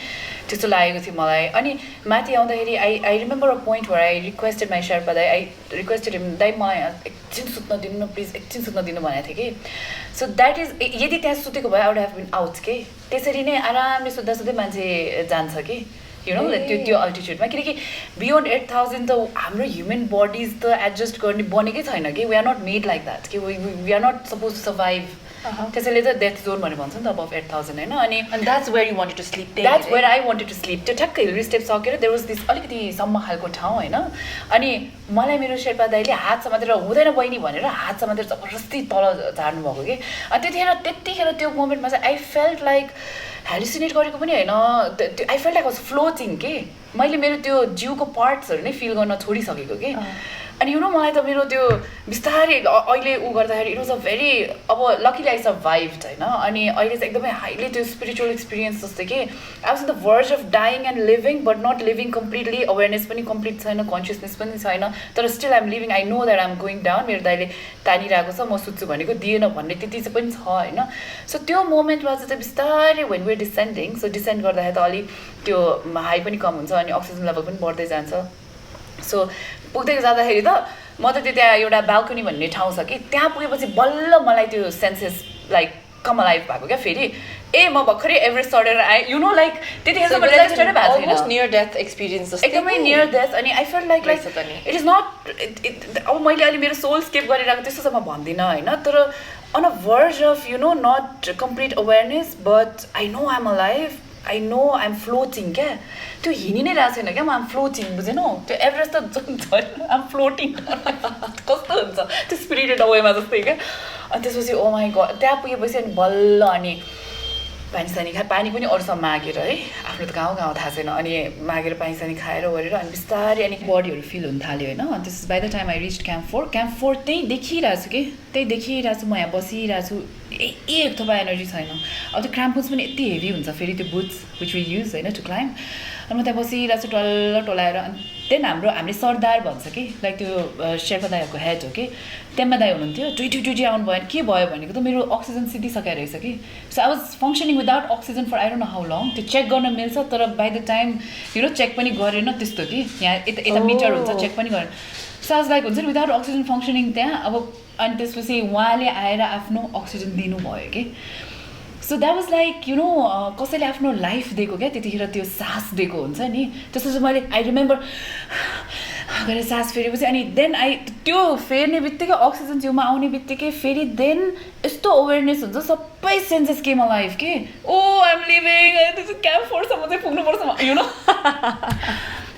त्यस्तो लागेको थियो मलाई अनि माथि आउँदाखेरि आई रिमेम्बर अ पोइन्ट भएर आई रिक्वेस्टेड माई शेर्पा दाइ आई रिक्वेस्टेड हिम दाइ मलाई एकछिन सुत्न दिनु न प्लिज एकछिन सुत्न दिनु भनेको थिएँ कि सो द्याट इज यदि त्यहाँ सुतेको भए I would have been out के त्यसरी नै आरामले सुत्दा सुत्दै मान्छे जान्छ कि यु नो त्यो अल्टिट्युडमा किनकि बियोन्ड 8000 त हाम्रो ह्युमन बडिज त एडजस्ट गर्ने बनेकै छैन कि we are not made like that कि we are not suppose to survive त्यसैले त डेथ जोन भनेर भन्छ नि त अबभ 8000 होइन अनि that's where you wanted to sleep that's where I wanted to sleep त्यो ठ्याक्कै हिल स्टेप सकेर देयर वाज दिस अलिकति सम्म खालको ठाउँ होइन अनि मलाई मेरो शेर्पा दाइले हात समातेर हुँदैन बहिनी भनेर हात समातेर जबरजस्ती तल झार्नु भएको कि अनि त्यतिखेर त्यो मोमेन्टमा चाहिँ आई फेल्ट लाइक हेलुसिनेट गरेको पनि होइन I felt like was floating के मैले मेरो त्यो जिउको पार्ट्सहरू नै फिल गर्न छोडिसकेको कि अनि यु नो मलाई त मेरो त्यो बिस्तारै अहिले उ गर्दाखेरि इट वाज अ भेरी अब लकिली आई सर्भाइभड होइन अनि अहिले चाहिँ एकदमै हाइली त्यो स्पिरिचुअल एक्सपिरियन्स जस्तो कि I was in the verge of dying and living but not living completely awareness पनि कम्प्लिट छैन कन्सियसनेस पनि छैन तर still I'm living I know that I'm going down मेरो दाइले तानिरहेको छ म सुत्छु भनेको दिएन भन्ने त्यति चाहिँ पनि छ होइन सो त्यो मोमेन्टमा चाहिँ बिस्तारै when where descending so descend गर्दाखेरि त अलिक त्यो हाई पनि कम हुन्छ अनि अक्सिजन लेभल पनि बढ्दै जान्छ सो पुग्दै जाँदाखेरि त म त त्यो त्यहाँ एउटा बाल्कनी भन्ने ठाउँ छ कि त्यहाँ पुगेपछि बल्ल मलाई त्यो सेन्सेस लाइक कम लाइफ भएको क्या फेरि ए म भर्खरै एभरेस्ट चढेर आएँ यु नो लाइक त्यतिखेर भएको छैन नियर डेथ एक्सपिरियन्स एकदमै नियर डेथ अनि I felt like it is not अब मैले अहिले मेरो सोल स्केप गरिरहेको त्यस्तो चाहिँ म भन्दिनँ होइन तर on a verge of you know not complete awareness but I know I'm a life I know I'm floating क्या त्यो हिँडी नै रहेको छैन क्या म आइम फ्लोटिङ बुझेनौ त्यो एभरेस्ट त झन् आइम फ्लोटिङ कस्तो हुन्छ त्यो स्पिरिटेड अवेमा जस्तै क्या अनि त्यसपछि ओ माई गड त्यहाँ पुगेपछि अनि बल्ल अनि पानी पानी पनि अरूसँग मागेर है आफ्नो त गाउँ थाहा छैन अनि मागेर पानी खाएर ओरेर अनि बिस्तारै अनि बडीहरू फिल हुन थाल्यो होइन अनि त्यस by the time I rich camp four त्यहीँ देखिरहेको छु कि त्यही देखिरहेको छु म यहाँ बसिरहेको छु एक थोपा एनर्जी छैन अब त्यो क्राम्पुस पनि यति हेभी हुन्छ फेरि त्यो बुट्स विच वी युज होइन टु क्लाइम्ब अनि म त्यहाँ बसिरहेको छु टल्ल टोलाएर अनि देन हामीले सरदार भन्छ कि लाइक त्यो शेर्पा दाईहरूको हेड हो कि टेम्बा दाई हुनुहुन्थ्यो ट्विटी आउनु भयो के भयो भनेको त मेरो अक्सिजन सिद्धिसकेको रहेछ कि so I was functioning without oxygen for I don't know how long त्यो चेक गर्न मिल्छ तर by the time you know check पनि गरेन त्यस्तो कि यहाँ यता मिटर हुन्छ चेक पनि गरेन सो आज लाइक हुन्छ नि विदाउट अक्सिजन फङ्सनिङ त्यहाँ अब अनि त्यसपछि उहाँले आएर आफ्नो अक्सिजन दिनुभयो कि so that was like you no कसैले आफ्नो लाइफ दिएको क्या त्यतिखेर त्यो सास दिएको हुन्छ नि त्यस्तो चाहिँ मैले आई रिमेम्बर गरेर सास फेरेपछि अनि देन त्यो फेर्ने बित्तिकै अक्सिजन जिउमा आउने बित्तिकै फेरि देन यस्तो अवेरनेस हुन्छ सबै सेन्सेस केम लाइफ के ओ आइएम लिभिङ त्यो क्याम्प फोरसम्म चाहिँ पुग्नुपर्छ यु नो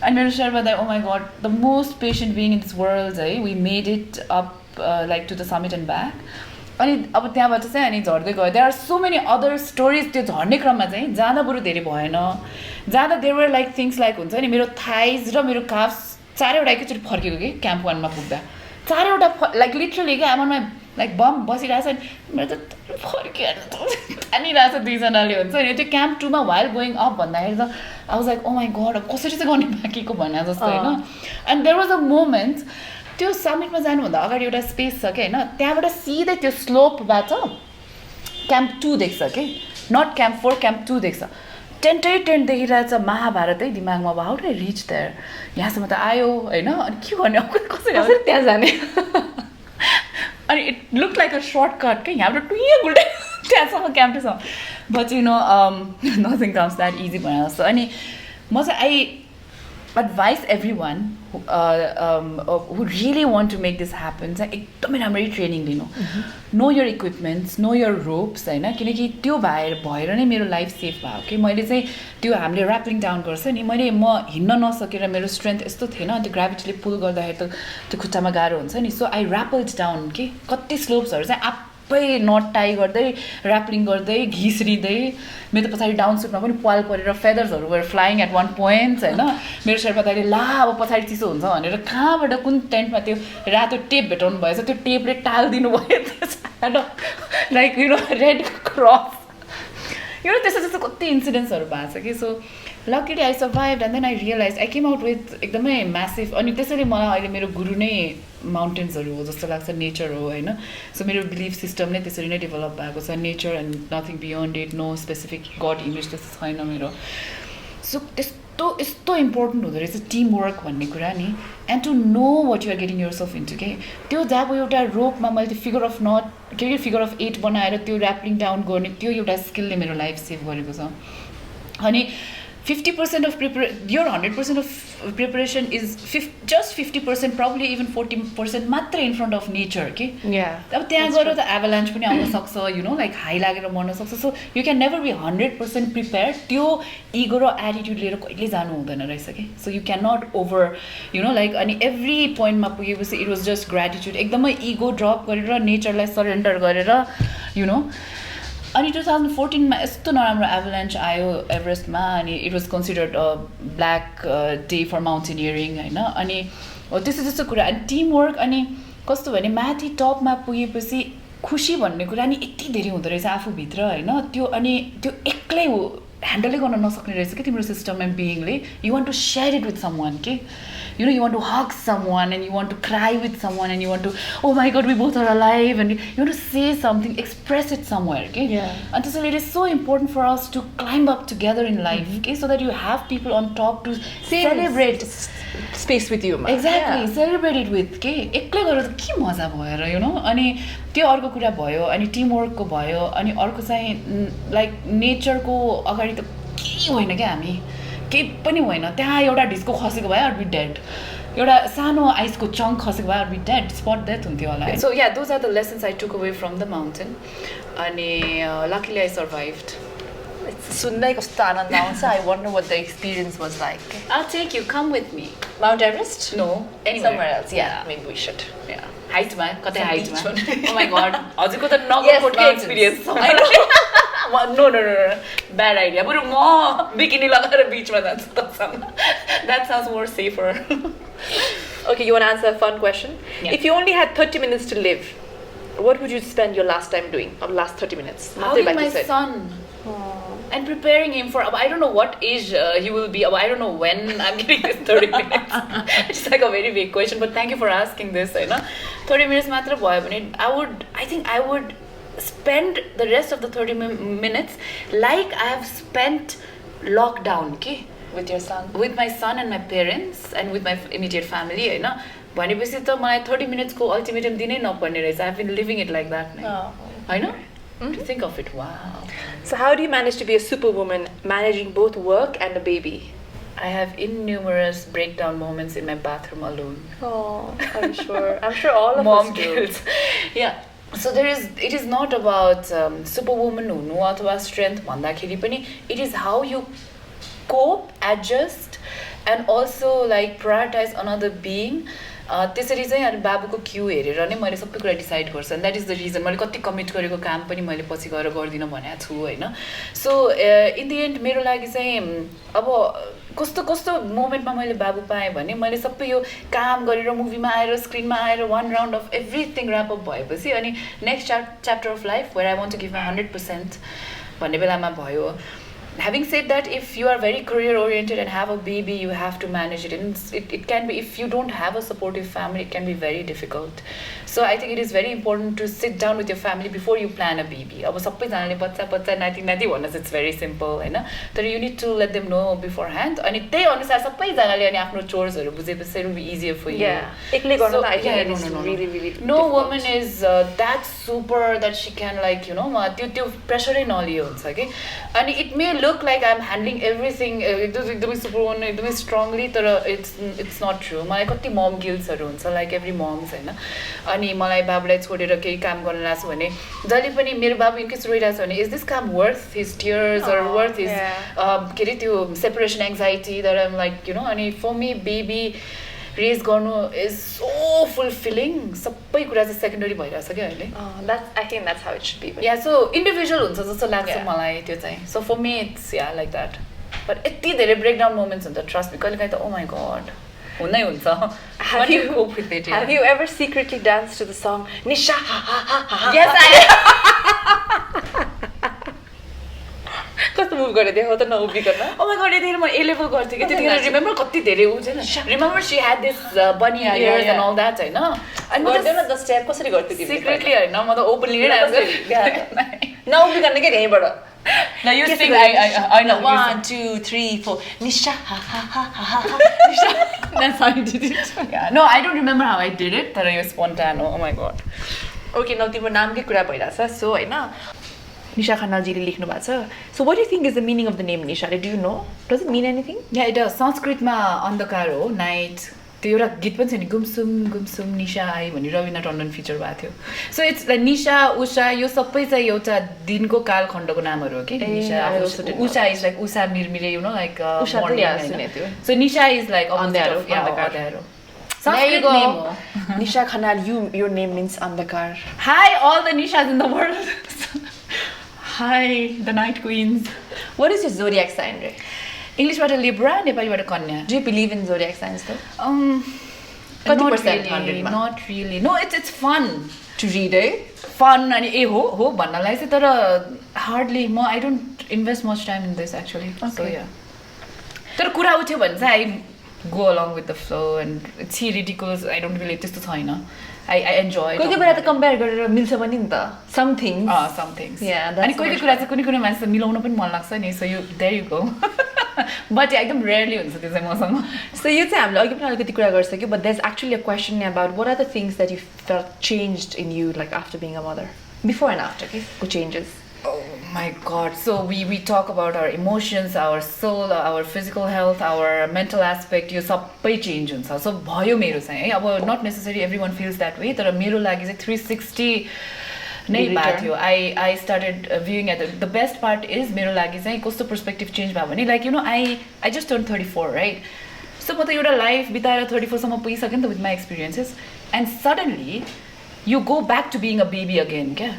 अनि मेरो शेर्पा दाइ oh my god the most patient being in this world है we made it up like to the summit and back अनि अब त्यहाँबाट चाहिँ अनि झर्दै गयो there are so many other stories त्यो झर्ने क्रममा चाहिँ जाँदा बरु धेरै भएन जाँदा there were like things like हुन्छ नि मेरो थाइज र मेरो काफ्स चारैवटा एकैचोटि फर्केको कि क्याम्प वानमा पुग्दा चारैवटा लाइक लिटरली क्या आमामा लाइक बम बसिरहेको छ नि मेरो त फर्किएर तानिरहेको छ दुईजनाले हुन्छ नि त्यो क्याम्प 2मा वाइल गोइङ अप भन्दाखेरि त I was like oh my god अब कसरी चाहिँ गर्ने बाँकीको भने जस्तो होइन and there was a moment त्यो समिटमा जानुभन्दा अगाडि एउटा स्पेस छ कि होइन त्यहाँबाट सिधै त्यो स्लोपबाट क्याम्प 2 देख्छ कि नट क्याम्प 4 क्याम्प 2 देख्छ टेन्ट देखिरहेछ महाभारतै दिमागमा अब how do I reach there यहाँसम्म त आयो होइन अनि के गर्ने अब कसरी त्यहाँ जाने अनि it look like a shortcut क्या यहाँबाट टुइँ गुल्टे त्यहाँसम्म क्याम्प 2सम्म but you know nothing comes that easy भनेर जस्तो अनि म चाहिँ I advise everyone who really want to make this happen चाहिँ एकदमै राम्ररी ट्रेनिङ लिनु know your equipments know your ropes होइन किनकि त्यो भएर नै मेरो लाइफ सेफ भयो कि मैले चाहिँ त्यो हामीले ऱ्यापलिङ डाउन गर्छ नि म हिँड्न नसकेर मेरो स्ट्रेन्थ यस्तो थिएन त्यो ग्राभिटीले पुल गर्दाखेरि त त्यो खुट्टामा गाह्रो हुन्छ नि सो आई ऱ्यापल्ड डाउन कि कति स्लोप्सहरू चाहिँ आफै नट टाई गर्दै ऱ्यापलिङ गर्दै घिस्रिँदै मेरो त पछाडि डाउन सुटमा पनि पाल परेर फेदर्सहरू गएर फ्लाइङ एट वान पोइन्ट होइन मेरो शेर्पा दाइले ला अब पछाडि चिसो हुन्छ भनेर कहाँबाट कुन टेन्टमा त्यो रातो टेप भेटाउनु भएछ त्यो टेपले टालिदिनु भयो लाइक रेड क्रस त्यस्तो त्यस्तो कति इन्सिडेन्ट्सहरू भएको छ कि so luckily I survive and then I realize I came out with एकदमै म्यासिभ अनि त्यसैले मलाई अहिले मेरो गुरु नै माउन्टेन्सहरू हो जस्तो लाग्छ नेचर हो होइन सो मेरो बिलिफ सिस्टम नै त्यसरी नै डेभलप भएको छ nature and nothing beyond it no specific god image त्यस्तो छैन मेरो सो यस्तो इम्पोर्टेन्ट हुँदो रहेछ टिम वर्क भन्ने कुरा नि and to know what you're getting yourself into के त्यो जब एउटा रोपमा मैले त्यो फिगर अफ 8 बनाएर त्यो ऱ्यापलिङ डाउन गर्ने त्यो एउटा स्किलले मेरो लाइफ सेभ गरेको छ अनि 50% of your 100% of preparation is just 50%, probably even 40% मात्र in front of nature के अब त्यहाँ गएर त avalanche पनि आउन सक्छ like हाई लागेर मर्न सक्छ so you can never be 100% prepared त्यो ego र attitude लिएर कहिले जानु हुँदैन रहेछ के so you cannot over like अनि every point मा पुगेपछि it was just gratitude एकदमै ego drop गरेर नेचरलाई सरेन्डर गरेर अनि 2014 मा यस्तो नराम्रो एभलान्च आयो एभरेस्टमा अनि it was considered a black day for mountaineering होइन अनि त्यस्तो कुरा अनि टिम वर्क अनि कस्तो भने माथि टपमा पुगेपछि खुसी भन्ने कुरा नि यति धेरै हुँदो रहेछ आफूभित्र होइन त्यो अनि त्यो एक्लै ह्यान्डलै गर्न नसक्ने रहेछ कि तिम्रो सिस्टम एन्ड बिइङले you want to share it with someone के you want to hug someone and you want to cry with someone and you want to oh my god we both are alive and you want to say something express it somewhere okay and so it is so important for us to climb up together in life okay so that you have people on top to celebrate space with you exactly celebrate it with okay एक्लै गरेर के मजा भयो अनि त्यो अर्को कुरा भयो अनि टिम वर्कको भयो अनि अर्को चाहिँ लाइक नेचरको अगाडि त के होइन क्या हामी केही पनि होइन त्यहाँ एउटा ढिस्को खसेको भए अर बी डेड एउटा सानो आइसको चङ्क खसेको भए or be dead spot death हुन्थ्यो होला so ya those are the lessons I took away from the mountain अनि लकिली आई सर्भाइभड सुन्दै कस्तो आनन्द आउँछ I wonder what the experience was like I'll take you come with me Mount Everest no somewhere else maybe we should हाइटमा कतै हाइटमा oh my god हजुरको त नगरकोटकै experience No, bad idea. But bikini lagara beach ma janchu tapsama. That sounds more safer. Okay, you want to answer a fun question? Yeah. If you only had 30 minutes to live, what would you spend your last time doing? Or last 30 minutes? Hugging my son. And preparing him for, I don't know what age he will be. I don't know when I'm getting this 30 minutes. It's like a very big question, but thank you for asking this. 30 minutes matra bhayo bhane I think I would spend the rest of the 30 minutes like I have spent lockdown okay with your son with my son and my parents and with my immediate family होइन भनेपछि त मलाई 30 minutes को ultimatum दिनै नपर्ने रहेछ I have been living it like that होइन to think of it wow so how do you manage to be a superwoman managing both work and a baby I have innumerous breakdown moments in my bathroom alone I'm sure all of mom us do guilt yeah so it is not about superwoman हुनु अथवा strength भन्दाखेरि पनि it is how you cope adjust and also like prioritize another being त्यसरी चाहिँ अनि बाबुको Q हेरेर नै मैले सबै कुरा डिसाइड गर्छु and that is the reason मैले कति कमिट गरेको काम पनि मैले पछि गएर गर्दिनँ भनेको छु होइन सो इन द एन्ड मेरो लागि चाहिँ अब कस्तो मोमेन्टमा मैले बाबु पाएँ भने मैले सबै यो काम गरेर मुभीमा आएर स्क्रिनमा आएर 1 round of everything wrap up भएपछि अनि next chapter of life where I want to give my 100% भन्ने बेलामा भयो having said that if you are very career oriented and have a baby you have to manage it and it can be if you don't have a supportive family it can be very difficult so I think it is very important to sit down with your family before you plan a baby अब सबैजनाले बच्चा नाति भन्नु चाहिँ it's very simple हैन तर you need to let them know beforehand अनि त्यही अनुसार सबैजनाले अनि आफ्नो चोर्सहरु बुझेपछि it will be easier for you एक्लै गर्न त I think it is really no woman is that super that she can like त्यो प्रेसरै नलियो हुन्छ के अनि it may look like I'm handling everything एकदमै super one एकदमै strongly तर it's not true मलाई कति mom guiltsहरू हुन्छ like every moms हैन अनि मलाई बाबुलाई छोडेर केही काम गर्न लाग्छ भने जहिले पनि मेरो बाबु इनकेस रोइरहेछ भने is this काम worth his tears or worth his के रे त्यो separation anxiety that I'm like you know अनि for me baby raise गर्नु is so fulfilling सबै कुरा चाहिँ सेकेन्डरी भइरहेछ के अहिले I think that's how it should be. Yeah, so individual हुन्छ जस्तो लाग्छ मलाई त्यो चाहिँ so for me it's yeah like that but यति धेरै breakdown moments हुन्छ trust me कहिलेकाहीँ त oh my god हुनै हुन्छ Have you cope with it have you ever secretly danced to the song Nisha yes I कस्तो move गरे देखाउ त नउभिकन oh my god यतिखेर म A level गर्थेँ कि त्यतिखेर रिमेम्बर कति धेरै उ छैन remember she had this bunny ears and all that हैन अनि म गर्दैन द स्टेप कसरी गर्थ्यौ तिमीले secretly हैन म त openly नै डान्स नउभिकन के यहीँबाट Now you sing I know 1 2 3 4 Nisha Nisha that's how you did it yeah no I don't remember how I did it but it was spontaneous oh my god Okay now तिम्रो नामकै कुरा भइराछ so हैन निशा खनालजीले लेख्नु भएको छ So what do you think is the meaning of the name Nisha? Do you know? Does it mean anything? yeah it does संस्कृतमा अन्धकार हो night त्यो एउटा गीत पनि छ नि गुमसुम निशा आई भन्ने रविना टन्डन फिचर भएको थियो सो इट्स लाइक निशा उषा यो सबै चाहिँ एउटा दिनको कालखण्डको नामहरू हो कि निशा उषा इज लाइक उषा मिरमिरे यु नो लाइक सो निशा इज लाइक अन्धेरो There you go. Nisha Khanal, your name means Andhakar. Hi, all the Nishas in the world. Hi, the night queens. What is your zodiac sign, Ray? English about Libra, Nepali about Kanya. Do you believe in zodiac signs though? Not 30% really. 100 ma? Not really. No, it's fun to read, eh? Fun and ho भन्नलाई चाहिँ तर hardly I don't invest much time in this actually. Okay. So yeah. तर कुरा उठ्यो भने चाहिँ I go along with the flow and it's ridiculous. I don't really त्यस्तो छैन. I enjoy it. कोही बेला त कम्पेयर गरेर मिल्छ पनि नि त. Some things. Some things. Yeah, अनि कोही कुरा चाहिँ कुनै मान्छे मिलाउन पनि मन लाग्छ नि. So there you go. But yeah, एकदम rarely हुन्छ त्यो चाहिँ मसँग. So you चाहिँ हामीले अघि पनि अलिकति कुरा गरिसक्यो but there's actually a question about what are the things that you felt changed in you like after being a mother? Before and after, okay? What changes? Oh my god. So we talk about our emotions, our soul, our physical health, our mental aspect. यो सबै change हुन्छ. So भयो मेरो चाहिँ है. अब not necessarily everyone feels that way. तर मेरो लागि चाहिँ 360 नै भएको थियो. I started viewing at the best part is मेरो लागि चाहिँ कस्तो perspective change भयो भने like you know I just turned 34, right? So म त एउटा life बिताएर 34 सम्म पुगिसकेँ नि त with my experiences and suddenly you go back to being a baby again क्या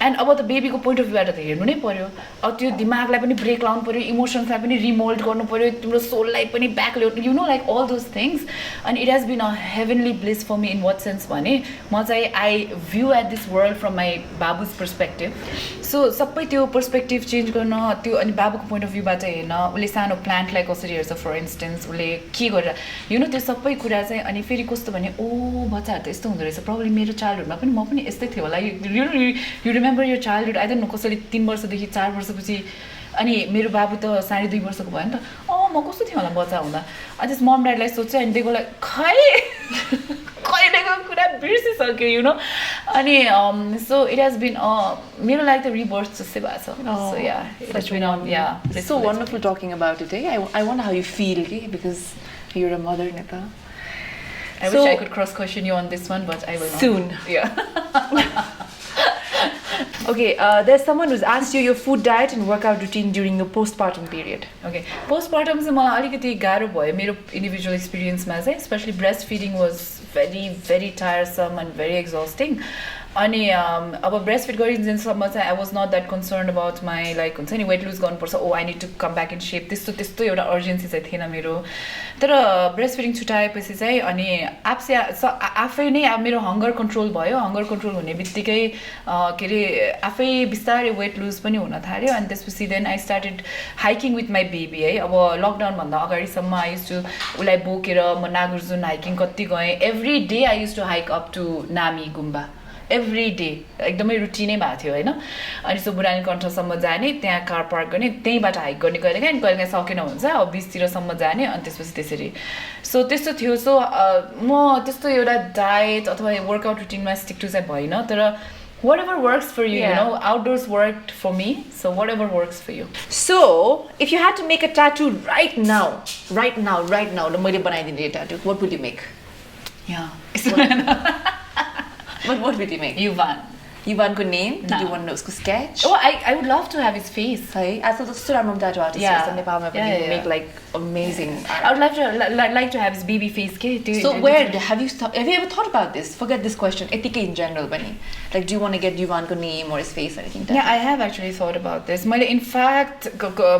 एन्ड अब त बेबीको पोइन्ट अफ भ्यूबाट त हेर्नु नै पर्यो अब त्यो दिमागलाई पनि ब्रेक लाउनु पर्यो इमोसन्सलाई पनि रिमोल्ड गर्नु पर्यो तिम्रो सोललाई पनि ब्याक ल्याउनु you know like all those things and it has been a heavenly bliss for me in what sense भने म चाहिँ I view at this world from my बाबुज पर्सपेक्टिभ सो सबै त्यो पर्सपेक्टिभ चेन्ज गर्न त्यो अनि बाबुको पोइन्ट अफ भ्यूबाट हेर्न उसले सानो प्लान्टलाई कसरी हेर्छ फर इन्स्टेन्स उसले के गरेर यु नो त्यो सबै कुरा चाहिँ अनि फेरि कस्तो भने ओ बच्चाहरू त यस्तो हुँदो रहेछ प्रब्लम मेरो चाइल्डहुडमा पनि म पनि यस्तै थियो होला you remember your childhood I don't know कसैले 3 वर्षदेखि 4 वर्षपछि अनि मेरो बाबु त 2.5 वर्षको भयो नि त म कस्तो थियो होला बच्चा हुँदा अनि त्यस मम ड्याडलाई सोच्छ अनि दिएको लाइक खै कहिलेको कुरा बिर्सिसक्यो यु नो अनि सो इट हेज बिन मेरो लागि त रिबर्थ जस्तै भएको छ so ya it has been it's so wonderful talking about it eh? I wonder how you feel okay? Because you're a mother Neta. I wish I could cross question you on this one but I will not. Soon. Yeah. Okay, there's someone who's asked you your food diet and workout routine during your postpartum period. Okay, postpartum चाहिँ मलाई अलिकति गाह्रो भयो मेरो individual एक्सपिरियन्समा चाहिँ specially breast feeding was very very tiresome and very exhausting अनि अब ब्रेस्ट फिड गरिन्जेलसम्म चाहिँ I was not that concern about my like हुन्छ नि वेट लुज गर्नुपर्छ oh I need to come back in shape त्यस्तो एउटा अर्जेन्सी चाहिँ थिएन मेरो तर ब्रेस्ट फिडिङ छुट्याएपछि चाहिँ अनि आफै नै अब मेरो हङ्गर कन्ट्रोल भयो हङ्गर कन्ट्रोल हुने बित्तिकै के अरे आफै बिस्तारै वेट लुज पनि हुन थाल्यो अनि त्यसपछि then I started hiking with my baby है अब लकडाउनभन्दा अगाडिसम्म आई युज टु उसलाई बोकेर म नागार्जुन हाइकिङ कति गएँ every day I use to hike up to नामी गुम्बा एभ्री डे एकदमै रुटिनै भएको थियो होइन अनि सो बुढानी कण्ठसम्म जाने त्यहाँ कार पार्क गर्ने त्यहीँबाट हाइक गर्ने कहिलेकाहीँ सकेन हुन्छ अब 20तिरसम्म जाने अनि त्यसपछि त्यसरी सो त्यस्तो थियो सो म त्यस्तो एउटा डायट अथवा वर्कआउट रुटिनमा स्टिक टु चाहिँ भएन तर Whatever works for you, Yeah. you know. Outdoors worked for me, so whatever works for you. So, if you had to make a tattoo right now, the मैले बनाइदिने tattoo, what would you make? Yeah. What would you make? Yuvan. Yuvanको name? Did No. you want to know उसको sketch? Oh, I would love to have his face. है आजकल त कस्तो राम्रो tattoo artist Yeah. रहेछ नेपालमा पनि Yeah, yeah, make yeah. like amazing I would like to have his baby face. So where have you ever thought about this? Forget this question. Ethical in general, Bunny. Like, do you want to get Yuvanko name or his face or anything? Yeah, I have actually thought about this. मैले in fact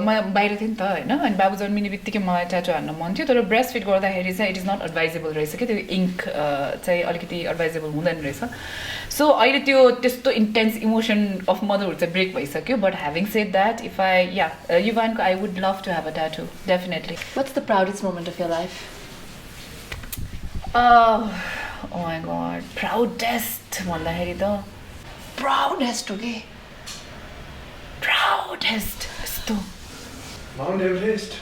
म बाहिर थिएँ नि त होइन अनि बाबु जन्मिने बित्तिकै मलाई ट्याटु हान्न मन थियो तर ब्रेस्ट फिड गर्दाखेरि चाहिँ इट इज नट एडभाइजेबल रहेछ कि त्यो इङ्क चाहिँ अलिकति एडभाइजेबल हुँदैन रहेछ सो अहिले त्यो त्यस्तो इन्टेन्स इमोसन अफ मदरहुड चाहिँ ब्रेक भइसक्यो but having said that if I युवानको I would love to have a tattoo definitely What's the proudest moment of your life? Oh my god, proudest भन्दाखेरि त Proudest, okay? proudest यस्तो Mount Everest.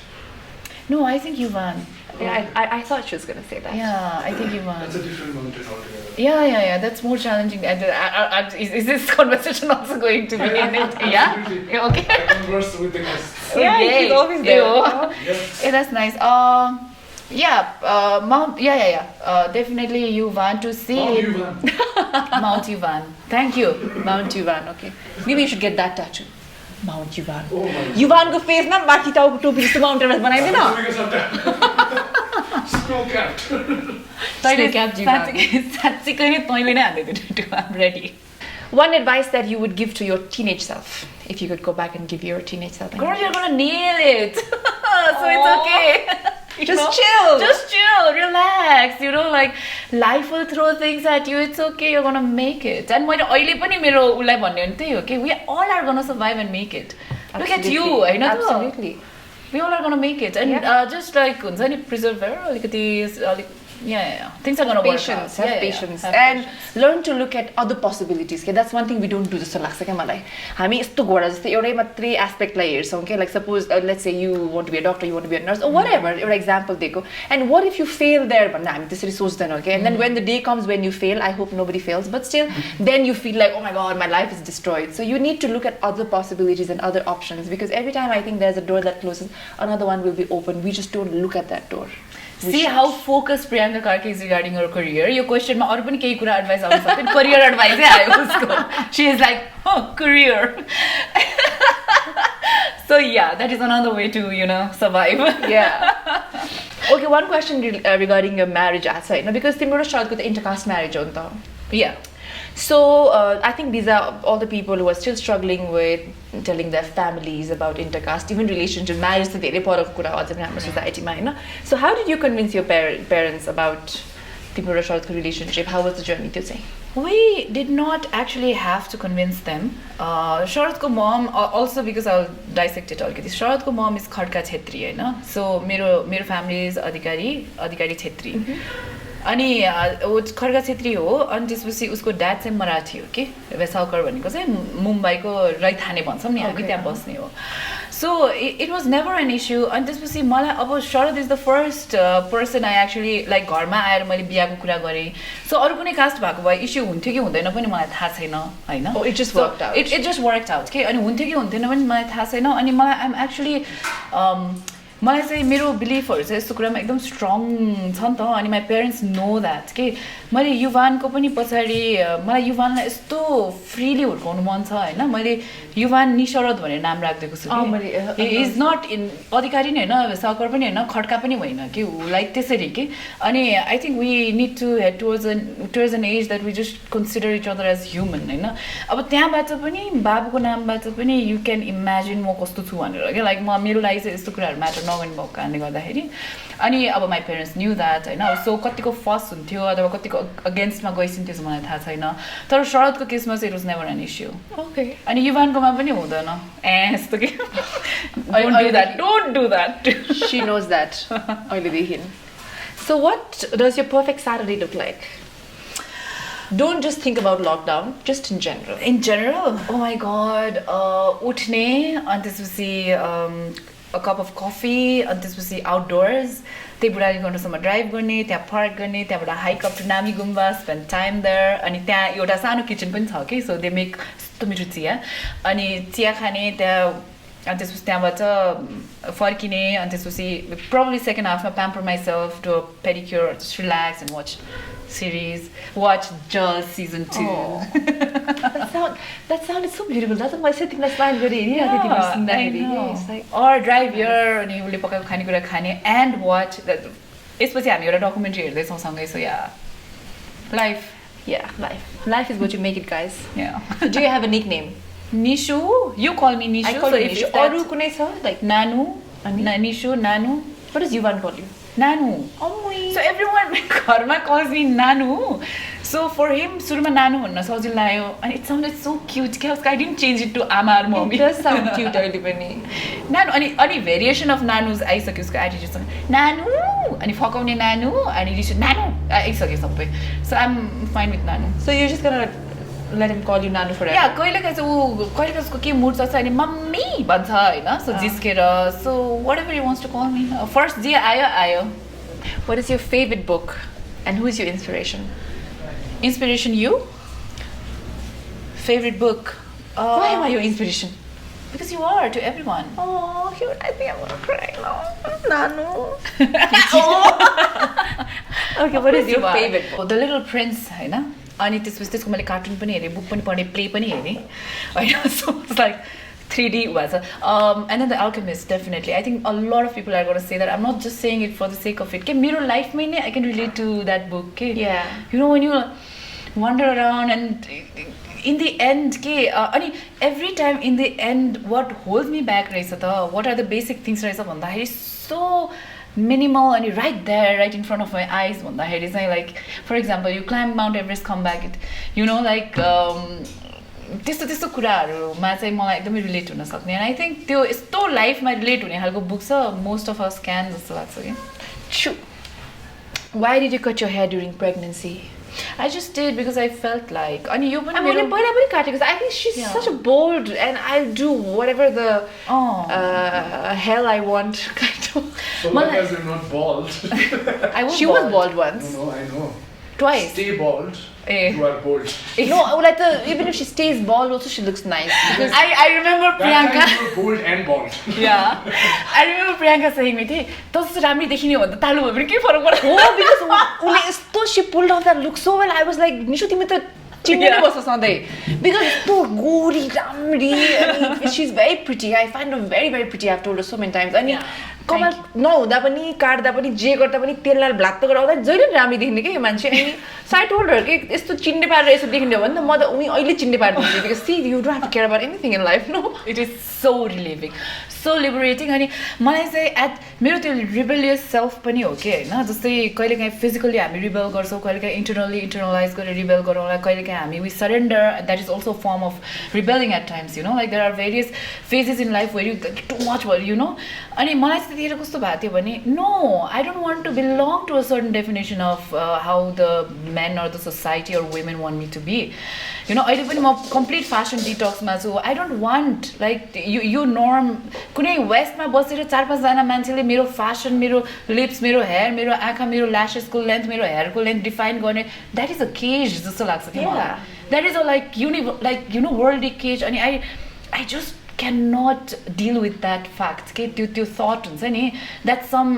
No, I think Yuvan. Yeah, I thought she was gonna say that. Yeah, I think Yuvan. That's a different mountain altogether. Yeah, that's more challenging. And, is this conversation also going to be in it? Yeah? Absolutely. Yeah, okay. I converse with the guests. Yeah, Yay. she's always there. Ew. Yes. Yeah, that's nice. Definitely Yuvan to see Mount Yuvan. Mount Yuvan. Thank you. Mount Yuvan, okay. Maybe you should get that tattoo. Mount Yuvan. Oh my god. युवानको face न बाँकी टाउको टोपी जस्तो Mount Everest बनाइदिन Snow capped. तैँले साँच्चीकै नै तैँले नै हान्दै थियो I'm ready. One advice that you would give to your teenage self, if you could go back and give your teenage self. Girl, you're gonna nail it. So it's okay. You Just know? chill. Just chill, relax. You know, like life will throw things at you. It's okay. You're gonna make it. And मैले अहिले पनि मेरो उसलाई भन्ने हो त्यही हो कि we all are gonna survive and make it. Look at you, होइन त? Absolutely. We all are gonna make it. And just like हुन्छ नि preserve अलिकति अलिक yeah. Things are gonna Patience, work out. have patience. And learn to look at other possibilities. Okay? That's one thing we don't do जस्तो लाग्छ क्या मलाई हामी यस्तो घोडा जस्तै एउटै मात्रै एस्पेक्टलाई हेर्छौँ क्या like suppose let's say you want to be a doctor you want to be a nurse whatever एउटा एक्जाम्पल दिएको and what if you fail there भनेर हामी त्यसरी सोच्दैनौँ क्या and then when the day comes when you fail I hope nobody fails but still then you feel like oh my god my life is destroyed so you need to look at other possibilities and other options because every time I think there is a door that closes another one will be open we just don't look at that door. See how focused Priyanka Karki is regarding her career. Your question ma aru pani kehi kura advice आउन सक्दैन career advice hai आयो उसको. She is like, oh, career. So yeah, that is another way to, you know, survive. Yeah. Okay, one question regarding your marriage as well, because तिम्रो र शरदको त intercaste marriage हो नि त. Yeah. So I think these are all the people who are still struggling with telling their families about intercaste, even relationship, marriage त धेरै परको कुरा अझै पनि हाम्रो सोसाइटीमा होइन. So how did you convince your parents about तिम्रो र शरदको relationship? How was the journey त्यो चाहिँ? We did not actually have to convince them. Sharadko mom, also because I'll dissect it अलिकति. Sharadko mom is Khadka Chhetri होइन. So मेरो family is अधिकारी छेत्री. अनि ऊ खड्का छेत्री हो अनि त्यसपछि उसको ड्याड चाहिँ मराठी हो कि वेसाउकर भनेको चाहिँ मुम्बईको रैथाने भन्छौँ नि हामी त्यहाँ बस्ने हो so it was never an issue अनि त्यसपछि मलाई अब Sharad is the first person I actually like घरमा आएर मैले बिहाको कुरा गरेँ सो अरू कुनै कास्ट भएको भए इस्यु हुन्थ्यो कि हुँदैन पनि मलाई थाहा छैन होइन इट जस्ट वर्क आउट कि अनि हुन्थ्यो कि हुन्थेन पनि मलाई थाहा छैन अनि मलाई आइएम एक्चुली मलाई चाहिँ मेरो बिलिफहरू चाहिँ यस्तो कुरामा एकदम स्ट्रङ छ नि त अनि माई पेरेन्ट्स नो द्याट कि मैले युवानको पनि पछाडि मलाई युवानलाई यस्तो फ्रिली हुर्काउनु मन छ होइन मैले युवान निशरद भनेर नाम राखिदिएको छु इज नट इन अधिकारी नै होइन साकर पनि होइन खड्का पनि होइन कि लाइक त्यसरी कि अनि I think we need to head towards an age that we just consider each other as human होइन अब त्यहाँबाट पनि बाबुको नामबाट पनि यु क्यान इमेजिन म कस्तो छु भनेर क्या लाइक मेरो लागि चाहिँ यस्तो कुराहरू म्याटर नगर्ने भएको कारणले गर्दाखेरि अनि अब माई पेरेन्ट्स न्यू द्याट होइन सो कतिको फर्स्ट हुन्थ्यो अथवा कतिको अगेन्स्टमा गइसिन्थ्यो चाहिँ मलाई थाहा छैन तर शरदको केसमा चाहिँ it was never an issue okay अनि युवानकोमा पनि हुँदैन यस्तो कि don't do that she knows that अहिलेदेखि so what does your perfect Saturday look like Don't just think about lockdown, just in general. In general? Oh my god. उठ्ने अनि त्यसपछि a cup of coffee अनि त्यसपछि outdoors त्यही बुढाली गण्डसम्म drive गर्ने त्यहाँ park गर्ने त्यहाँबाट हाइक अप टु नामी गुम्बा स्पेन्ड टाइम देयर अनि त्यहाँ एउटा सानो किचन पनि छ कि सो दे मेक यस्तो मिठो चिया अनि चिया खाने त्यहाँ अनि त्यसपछि त्यहाँबाट फर्किने अनि त्यसपछि probably second half मा pamper myself do a pedicure just relax and watch series watch Jaws season 2 that sounded so beautiful. That's why I said तिमीलाई स्माइल गरे हेरिरहेको थिएँ तिमीले सुन्दाखेरि के it's like or drive here अनि उसले पकाएको खानेकुरा खाने and watch यसपछि हामी एउटा डकुमेन्ट्री हेर्दैछौँ सँगै so yeah life is what you make it, guys. yeah So do you have a nickname? Nishu you call me Nishu I call so you if Nishu. that- अरू कुनै छ like Nanu Ani? Nishu Nanu what does Yuvan call you? Nanu so everyone घरमा calls me Nanu so for him सुरुमा Nanu भन्न सजिलो लाग्यो and it sounded so cute कि I didn't change it to Ama or Mommy It does sound cute अहिले पनि Nanu अनि variation of Nanus आइसक्यो उसको एटिट्युडसँग Nanu अनि फकाउने Nanu अनि रिस Nanu आइसक्यो सबै so I'm fine with Nanu So you're just gonna let him call you Nanu forever? या कहिलेकाहीँ चाहिँ ऊ कहिलेकाहीँ उसको के मुड छ अनि मम्मी भन्छ होइन सो जिस्केर so whatever you wants to call me first जे आयो What is your favorite book? And who is your inspiration? Inspiration you? Favorite book? Why am I your inspiration? Because you are to everyone. Oh, I think I'm gonna cry now. Nanu. Okay, what is your favorite book? The Little Prince होइन अनि त्यसपछि त्यसको मैले cartoon पनि हेरेँ book पनि पढेँ play पनि हेरेँ होइन सो इट्स लाइक 3D भएछ and then The Alchemist definitely I think a lot of people are going to say that I'm not just saying it for the sake of it के मेरो लाइफमै नै I can relate to that book के Yeah. you know when you wander around and in the end के अनि every time in the end what holds me back रहेछ त what are the basic things रहेछ भन्दाखेरि so minimal and right there right in front of my eyes भन्दाखेरि चाहिँ like for example you climb Mount Everest come back it you know like त्यस्तो त्यस्तो कुराहरूमा चाहिँ मलाई एकदमै रिलेट हुन सक्ने एन्ड आई थिङ्क त्यो यस्तो लाइफमा रिलेट हुने खालको बुक छ मोस्ट अफ अस क्यान जस्तो लाग्छ कि Why did you cut your hair during pregnancy? I just did because I felt like अनि यो पनि I mean, मेरो पहिला पनि काटेको छ. I think she's Yeah. such a bold and I'll do whatever the hell I want kind of. So long as you're not bald. I was She was bald once. No, I know. Twice. Stay bald. Eh. You are bold. No, like even if she stays bald also she looks nice. Because I remember That Priyanka time you were bold and bald. yeah I remember Priyanka saying me थिए तस्तो राम्ररी देखिने भन्दा तालु भयो भने के फरक पर्छ oh, because उसले यस्तो she pulled off that look so well. I was like, Nishu तिमी त चिन्ने नै बस्छ सधैँ. Because यस्तो गोरी राम्री अनि she's very pretty. I find her very very pretty. I've told her so many times. अनि कमाल नहुँदा पनि काट्दा पनि जे गर्दा पनि तेललाई भ्लात्त गराउँदा जहिले पनि राम्री देख्ने क्या यो मान्छे अनि so I told her कि यस्तो चिन्ने पारेर यसो देखिने हो भने त म त उनी अहिले चिन्ने पारिदिन्छु because see you don't have to care about anything in life no. It is so relieving so liberating अनि मलाई चाहिँ मेरो त्यो रिबेलियस सेल्फ पनि हो कि होइन जस्तै कहिलेकाहीँ फिजिकली हामी रिबेल गर्छौँ कहिलेकाहीँ इन्टरनलाइज गरेर रिबेल गरौँला कहिलेकाहीँ हामी we surrender that is also form of rebelling at times you know like there are various phases in life where you too much भयो यु नो अनि मलाई चाहिँ त्यतिखेर कस्तो भएको थियो भने no I don't want to belong to a certain definition of how the men or the society or women want me to be you know अहिले पनि म कम्प्लिट फेसन डिटक्समा छु आई डोन्ट वान्ट लाइक यो नर्म कुनै वेस्टमा बसेर 4-5 मान्छेले मेरो फेसन मेरो लिप्स मेरो हेयर मेरो आँखा मेरो ल्यासेसको लेन्थ मेरो हेयरको लेन्थ डिफाइन गर्ने द्याट इज अ केज जस्तो लाग्छ कि मलाई that is a like you know world cage अनि I just cannot deal with that fact के त्यो thought हुन्छ नि that some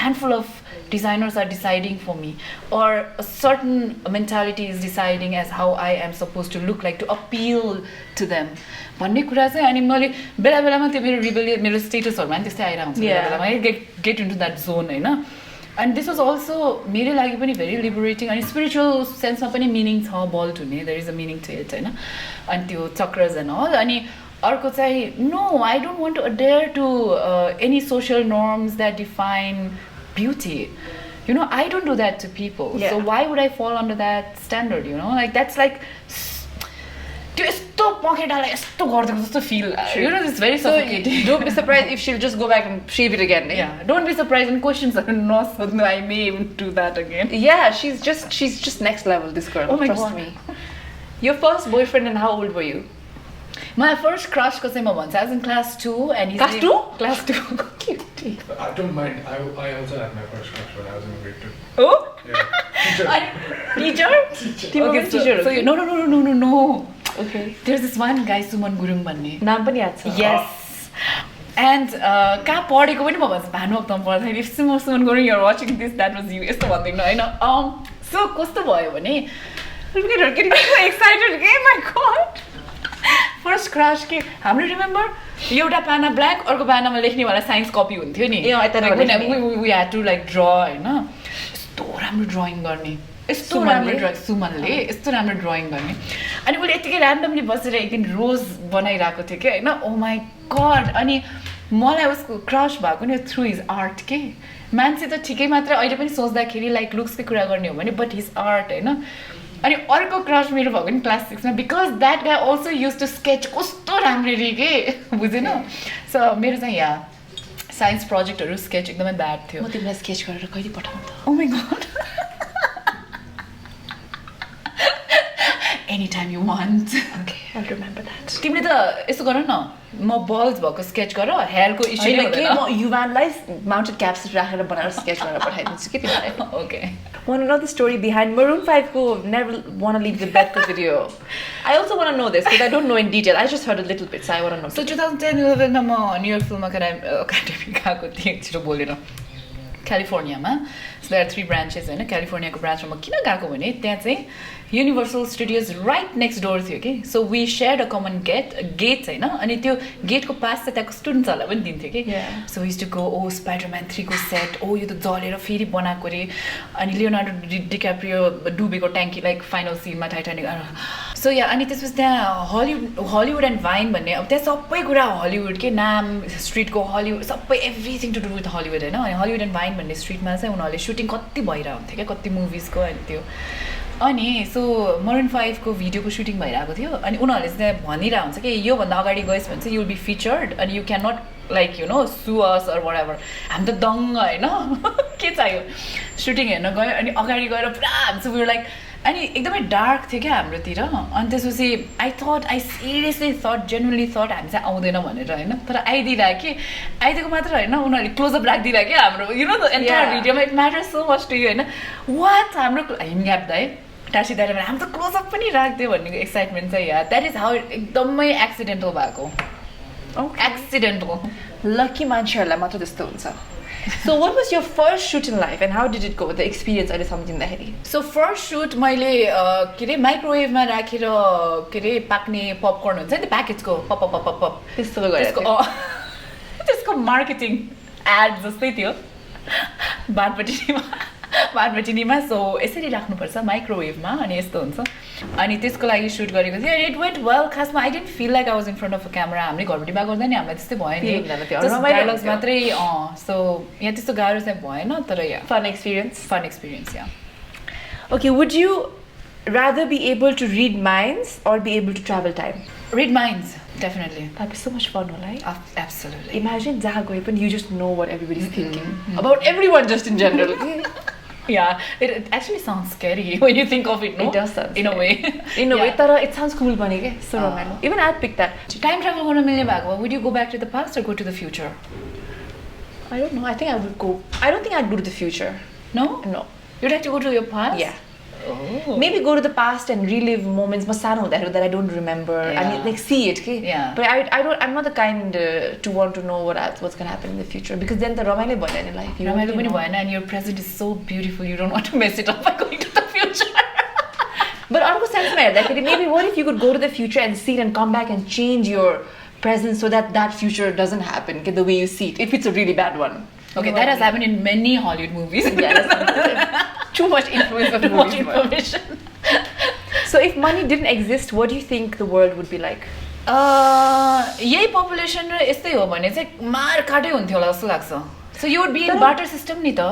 handful of designers are deciding for me or a certain mentality is deciding as how I am supposed to look like to appeal to them भन्ने कुरा चाहिँ अनि मैले बेला बेलामा त्यो मेरो रिबेलियस मेरो स्टेटसहरूमा नि त्यस्तै आइरहेको हुन्छ बेला बेलामा गेट इन्टु द्याट जोन होइन and this was also मेरो लागि पनि very liberating अनि spiritual सेन्समा पनि मिनिङ छ बल्ड हुने there is a meaning to it होइन अनि त्यो चक्रास and all अनि अर्को चाहिँ no I don't want to adhere to any social norms that define beauty you know I don't do that to people so why would I fall under that standard you know like that's like त्यो यस्तो पखेटालाई यस्तो गरिदिएको जस्तो feel you know it's very suffocating don't be surprised if she'll just go back and shave it again yeah don't be surprised when questions are not so I may even do that again yeah she's just next level this girl oh my trust God. me your first boyfriend and how old were you My first crush ko चाहिँ म भन्छु I was in class 2 and he's Class 2? Class 2. I don't mind. I also had my first crush when I was in grade 2. Oh? Yeah. Teacher. Teacher? तिम्रो teacher हो So कि? no. Okay. There's this one guy Suman Gurung भन्ने. नाम पनि याद छ. Yes. And कहाँ पढेको पनि म भन्छु भानु अक्तम पढ्दाखेरि if Suman Gurung you're watching this that was you यस्तो भन्दैन हैन. So कस्तो भयो भने look at her getting so excited के my god. First crush के हाम्रो रिमेम्बर एउटा पाना ब्ल्याक अर्को पानामा लेख्नेवाला साइन्स कपी हुन्थ्यो नि we had to like draw हैन यस्तो राम्रो ड्राइङ गर्ने यस्तो राम्रो ड्राइङ सुमनले यस्तो राम्रो ड्राइङ गर्ने अनि उसले यतिकै ऱ्यान्डमली बसेर एक दिन रोज बनाइरहेको थियो कि हैन ओ माई गड अनि मलाई उसको क्रस भएको नि थ्रु हिज आर्ट के मान्छे त ठिकै मात्र अहिले पनि सोच्दाखेरि लाइक लुक्सकै कुरा गर्ने हो भने बट हिज आर्ट हैन अनि अर्को क्रस मेरो भएको नि क्लास 6 मा because that guy also use to sketch कस्तो राम्ररी के बुझेन सो मेरो चाहिँ यहाँ साइन्स प्रोजेक्टहरू स्केच एकदमै ब्याड थियो म तिमीलाई स्केच गरेर कहिले पठाउँ त oh my god anytime you want. Okay, I'll remember that. तिमीले त यसो गर न म बल्स भएको स्केच गर हेयरको इस्यु नै के म युवानलाई माउन्टेड क्याप्स राखेर बनाएर स्केच गरेर पठाइदिन्छु कि तिमीलाई okay Want to know the story behind Maroon 5 ko Never Wanna Leave the Bed ko video? I also want to know this because I don't know in detail. I just heard a little bit, so I want to know. So 2010-11 मा म New York film academy गएको थिएँ छिटो बोलेर क्यालिफोर्नियामा so there are 3 branches हैन क्यालिफोर्नियाको ब्रान्चमा म किन गएको भने त्यहाँ चाहिँ universal studios right next door थियो कि so we shared a common gate हैन अनि त्यो गेटको पास चाहिँ त्यहाँको स्टुडेन्ट्सहरूलाई पनि दिन्थ्यो कि so use to go oh Spiderman 3 को सेट ओ यो त जलेर फेरि बनाएको रे अनि लियोनार्डो डिक्याप्रियो डुबेको ट्याङ्की like final cinema Titanic so या अनि त्यसपछि त्यहाँ हलिउड एन्ड भाइन भन्ने अब त्यहाँ सबै कुरा हलिउड के नाम स्ट्रिटको हलिउड सबै everything to do with Hollywood होइन अनि हलिउड एन्ड भाइन भन्ने स्ट्रिटमा चाहिँ उनीहरूले सुटिङ कति भइरहेको हुन्थ्यो क्या कति मुभिजको अनि त्यो अनि सो मरुन 5 को भिडियोको सुटिङ भइरहेको थियो अनि उनीहरूले चाहिँ भनिरहेको हुन्छ कि योभन्दा अगाडि गएछ भने चाहिँ युल बी फिचर्ड अनि you can not like you know sue us or what ever हामी त दङ्ग होइन के चाहियो सुटिङ हेर्न गयो अनि अगाडि गएर पुरा हामी वी लाइक अनि एकदमै डार्क थियो क्या हाम्रोतिर अनि त्यसपछि I seriously thought genuinely thought हामी चाहिँ आउँदैन भनेर होइन तर आइदिरहेको कि आइदिएको मात्र होइन उनीहरूले क्लोजअप राखिदिरहेको क्या हाम्रो यु नो द एन्टायर भिडियोमा it matters so much to you होइन वाट हाम्रो हिमग्याप दाइ टासी दाइले हामी त क्लोजअप पनि राख्दियो भन्ने एक्साइटमेन्ट चाहिँ या द्याट इज हाउ एकदमै एक्सिडेन्टल भएको एक्सिडेन्टल लकी मान्छेहरूलाई मात्र त्यस्तो हुन्छ So what was your first shoot in life and how did it go, the experience अहिले सम्झिँदाखेरि? So first shoot मैले के अरे माइक्रोवेभमा राखेर के अरे पाक्ने पपकर्न हुन्छ नि प्याकेजको पप पप पप पप त्यस्तो गरेको त्यसको मार्केटिङ एड जस्तै थियो बाटपटिनीमा सो यसरी राख्नुपर्छ माइक्रोवेभमा अनि यस्तो हुन्छ अनि त्यसको लागि सुट गरेको थियो इट वेन्ट वेल खासमा I didn't feel like I was in front of a camera हामीले घरबडी बा गर्दा नि हामीलाई त्यस्तै भयो नि डायलग्स मात्रै सो यहाँ त्यस्तो गाह्रो चाहिँ भएन तर yeah fun experience yeah Okay, would you rather be able to read minds or be able to travel time? Read minds, definitely. That'd be so much fun, right? Absolutely. Imagine जहाँ गए पनि you just know what everybody's thinking about everyone just in general. Yeah, it actually sounds scary when you think of it, no? It does sound in a way. In a way, तर it sounds cool पनि के so romantic. Even I'd pick that. Time travel गर्न मिल्ने भएको would you go back to the past or go to the future? I don't know. I think I would go. I don't think I'd go to the future. No? No. You'd like to go to your past? Yeah. Oh. Maybe go to the past and relive moments that I don't remember. Yeah. I mean, like see it, okay? Yeah. But I'm not the kind to want to know what's gonna happen in the future because then the ramaile bhaina in life. Ramaile pani bhaina and your present is so beautiful. You don't want to mess it up by going to the future. But arko sense ma herदाखेरि maybe what if you could go to the future and see it and come back and change your present so that future doesn't happen the way you see it if it's a really bad one. Okay, that has happened in many Hollywood movies. Yeah, too much influence of much information. So if money didn't exist, what do you think the world would be like? यही population र यस्तै हो भने चाहिँ मार काटै हुन्थ्यो होला जस्तो लाग्छ So you would be in barter system नि त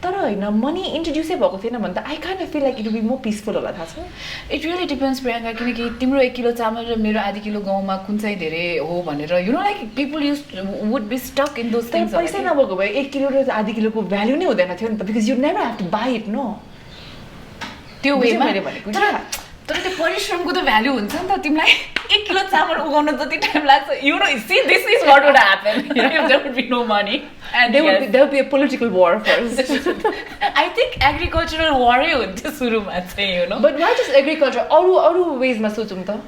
तर हैन मनी इन्ट्रोड्युसै भएको थिएन भने त I kind of feel like it would be more peaceful होला थाहा छ It really depends प्रियङ्का किनकि तिम्रो 1 किलो चामल र मेरो आधी किलो गहुँमा कुन चाहिँ धेरै हो भनेर you know like people would be stuck in those things पैसा नभएको भए 1 किलो र आधी किलोको भ्यालु नै हुँदैन थियो नि त because you never have to buy it no त्यो वेमा तर त्यो परिश्रमको त भ्यालु हुन्छ नि त तिमीलाई 1 किलो चामल उगाउन जति टाइम लाग्छ you know see this is what would happen if there would be no money and there would be a political war first. I think agricultural वारै हुन्थ्यो सुरुमा चाहिँ you know But why just agriculture? अरू वेजमा सोचौँ त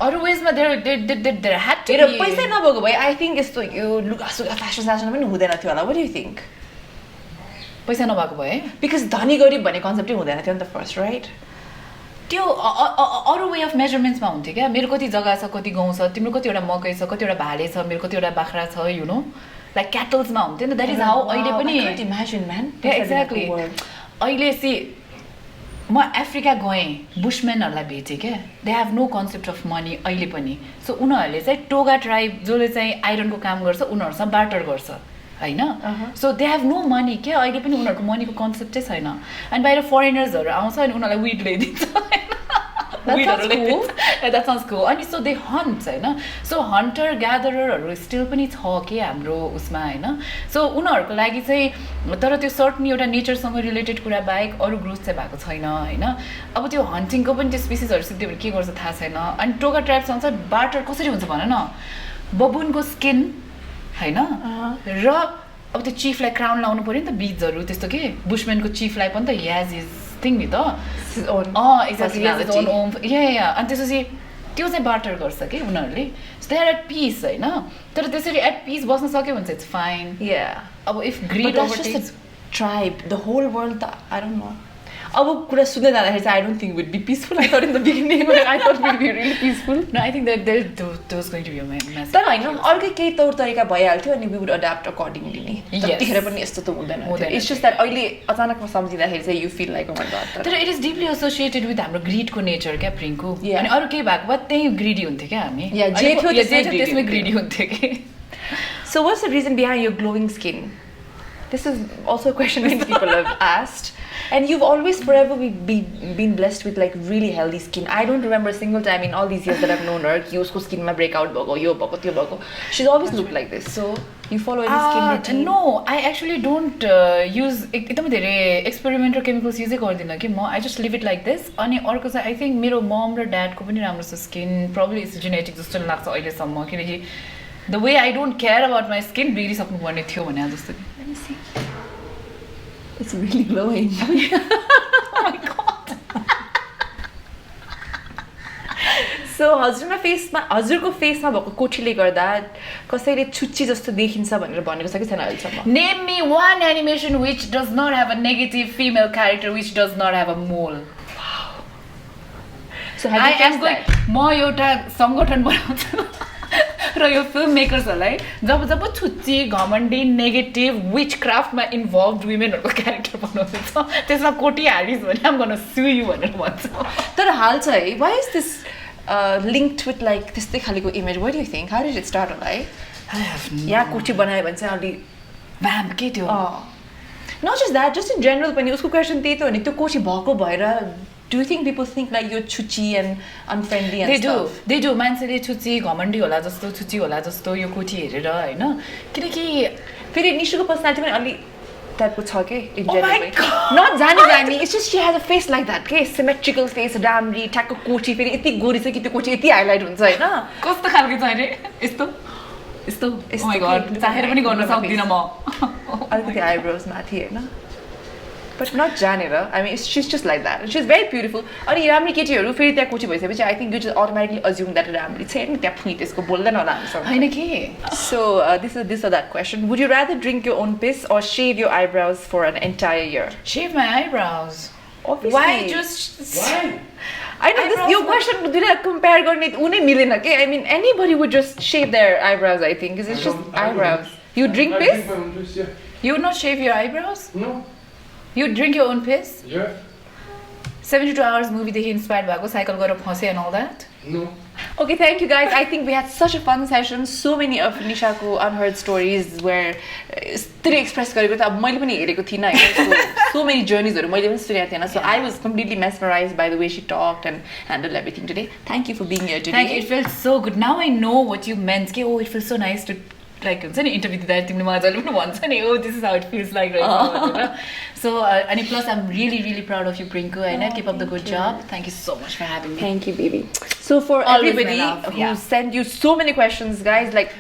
अरू वेजमा there had to हेर पैसा नभएको भए आई थिङ्क यस्तो यो लुगासुगा फ्यासन पनि हुँदैन थियो होला. What do you think? पैसा नभएको भए Because धनी गरिब भन्ने कन्सेप्टै हुँदैन थियो नि त फर्स्ट राइट. त्यो अरू वे अफ मेजरमेन्ट्समा हुन्थ्यो क्या मेरो कति जग्गा छ कति गाउँ छ तिम्रो कतिवटा मकै छ कतिवटा भाले छ मेरो कतिवटा बाख्रा छ यु नो लाइक क्याटल्समा हुन्थ्यो नि द्याट इज हाउ अहिले पनि I can't imagine, man. Exactly अहिले सी म अफ्रिका गएँ बुसम्यानहरूलाई भेटेँ क्या they have no concept of money अहिले पनि सो उनीहरूले चाहिँ टोगा ट्राइब जसले चाहिँ आइरनको काम गर्छ उनीहरूसँग बार्टर गर्छ होइन so they have no money क्या अहिले पनि उनीहरूको मनीको कन्सेप्टै छैन अनि बाहिर फरेनर्सहरू आउँछ अनि उनीहरूलाई विड ल्याइदिन्छ द्याट सन्स कुल अनि सो दे हन्ट्स होइन सो हन्टर ग्यादररहरू स्टिल पनि छ कि हाम्रो उसमा होइन सो उनीहरूको लागि चाहिँ तर त्यो सर्टनी एउटा नेचरसँग रिलेटेड कुरा बाहेक अरू ग्रोथ चाहिँ भएको छैन होइन अब त्यो हन्टिङको पनि त्यो स्पिसिसहरू सिक्यो भने के गर्छ थाहा छैन अनि टोगा ट्राइब्ससँग चाहिँ बार्टर कसरी हुन्छ भन न बबुनको स्किन होइन र अब त्यो चिफलाई क्राउन लाउनु पऱ्यो नि त बिजहरू त्यस्तो के बुसम्यानको चिफलाई पनि त ह्याज इज थिङ नि त एक्ज्याक्टली अनि त्यसपछि त्यो चाहिँ बार्टर गर्छ कि उनीहरूले दे आर एट पिस होइन तर त्यसरी एट पिस बस्न सक्यो भने चाहिँ इट्स फाइन अब if greed tribe the whole world त आई डोन्ट नो अब कुरा सुन्दै जाँदाखेरि चाहिँ I don't think would be peaceful I thought in the beginning I thought would be really peaceful no I think that they're going to be a message तर होइन अर्कै केही तौर तरिका भइहाल्थ्यो अनि वी वुड एडाप्ट अकर्डिङली नि त्यतिखेर पनि यस्तो त हुँदैन इट्स जस्ट द्याट अहिले अचानकमा सम्झिँदाखेरि चाहिँ यु फिल लाइक तर it is deeply associated with हाम्रो ग्रिडको नेचर क्या प्रिङ्कु अनि अरू केही भएको भए त्यही ग्रिडी हुन्थ्यो क्या हामी जे थियो त्यसमै ग्रिडी हुन्थ्यो कि so what's the reason behind your glowing skin this is also question many people have asked And you've always forever been blessed with like really healthy skin. I don't remember a single time in all these years that I've known her कि उसको skin में breakout भएको यो भएको त्यो भएको. She's always looked like this. So you follow any skin routine? No, I actually don't use एकदमै धेरै experimental chemicals use गर्दिनँ कि म I just leave it like this. अनि अर्को चाहिँ I think मेरो mom र dad को पनि राम्रो छ skin. Probably it's genetic जस्तो लाग्छ अहिलेसम्म किनकि the way I don't care about my skin बिग्रिसक्नु पर्ने थियो भने जस्तो. Let me see. It's really glowing. Oh my god. So हजुरको फेसमा भएको कोठीले गर्दा कसैले छुच्ची जस्तो देखिन्छ भनेर भनेको छ कि छैन अहिलेसम्म Name me one animation which does not have a negative female character which does not have a mole. Wow. So have you guessed that? म एउटा सङ्गठन बनाउँछु र यो फिल्म मेकर्सहरूलाई जब छुच्ची घमण्डी नेगेटिभ विच क्राफ्टमा इन्भल्भ वुमेनहरूको क्यारेक्टर बनाउँदैछ त्यसमा कोटी हालिस् भने आम गर्न सु यु भनेर भन्छ तर हाल चाहिँ why is this linked with like त्यस्तै खालको image what do you think how did it start होला है यहाँ कोठी बनायो भने चाहिँ अलि भ्याम के त्यो not just that just in general पनि उसको क्वेसन त्यही त हो नि त्यो कोठी भएको भएर Do you think people think like you're chuchi and unfriendly and stuff? They do. मान्छेले छुच्ची घमण्डी होला जस्तो छुच्ची होला जस्तो यो कोठी हेरेर हैन किनकि फेरि निशुको पर्सनालिटी पनि अलि टाइपको छ के इन जेनरल नट जानी it's just she has a face like that के सिमेट्रिकल फेस राम्री ठ्याक्क कोठी फेरि यति गोरी छ कि त्यो कोठी यति हाइलाइट हुन्छ हैन कस्तो खालको छ रे यस्तो ओ माय गॉड चाहेर पनि गर्न सक्दिन म अलिकति आइब्रोज माथि हैन But not जानेर I mean she's just like that she's very beautiful अनि राम्री केटीहरू फेरि त्यहाँ कोठी भइसकेपछि I think you just automatically assume that राम्री छ नि त्यहाँ फुइ त्यसको बोल्दैन होला हामीसँग हैन के So this or that question would you rather drink your own piss or shave your eyebrows for an entire year? Shave my eyebrows. Obviously. Why? I know this your question दुईटा compare गर्ने उनै मिलेन के I mean anybody would just shave their eyebrows I think because it's just eyebrows. You drink piss? I drink my own piss, yeah. You would not shave your eyebrows? No. You drink your own piss? Yeah. 72 hours movie देखि inspired भएको cycle गरेर फसे and all that? No. Okay, thank you guys. I think we had such a fun session. So many of Nishaको unheard stories where still express गरेको त अब मैले पनि हेरेको थिइन हैन so many journeys मैले पनि सुनेको थिएन so I was completely mesmerized by the way she talked and handled everything today. Thank you for being here today. Thank you. It felt so good. Now I know what you meant. Oh, it feels so nice to like हुन्छ नि interview दिँदा तिमीले मजाले पनि भन्छ नि oh this is how it feels like भनेर so अनि plus I am really proud of you Prinku होइन keep up the good job thank you so much for having me Thank you, baby. So for Always my everybody love, who yeah. sent you so many questions, guys, like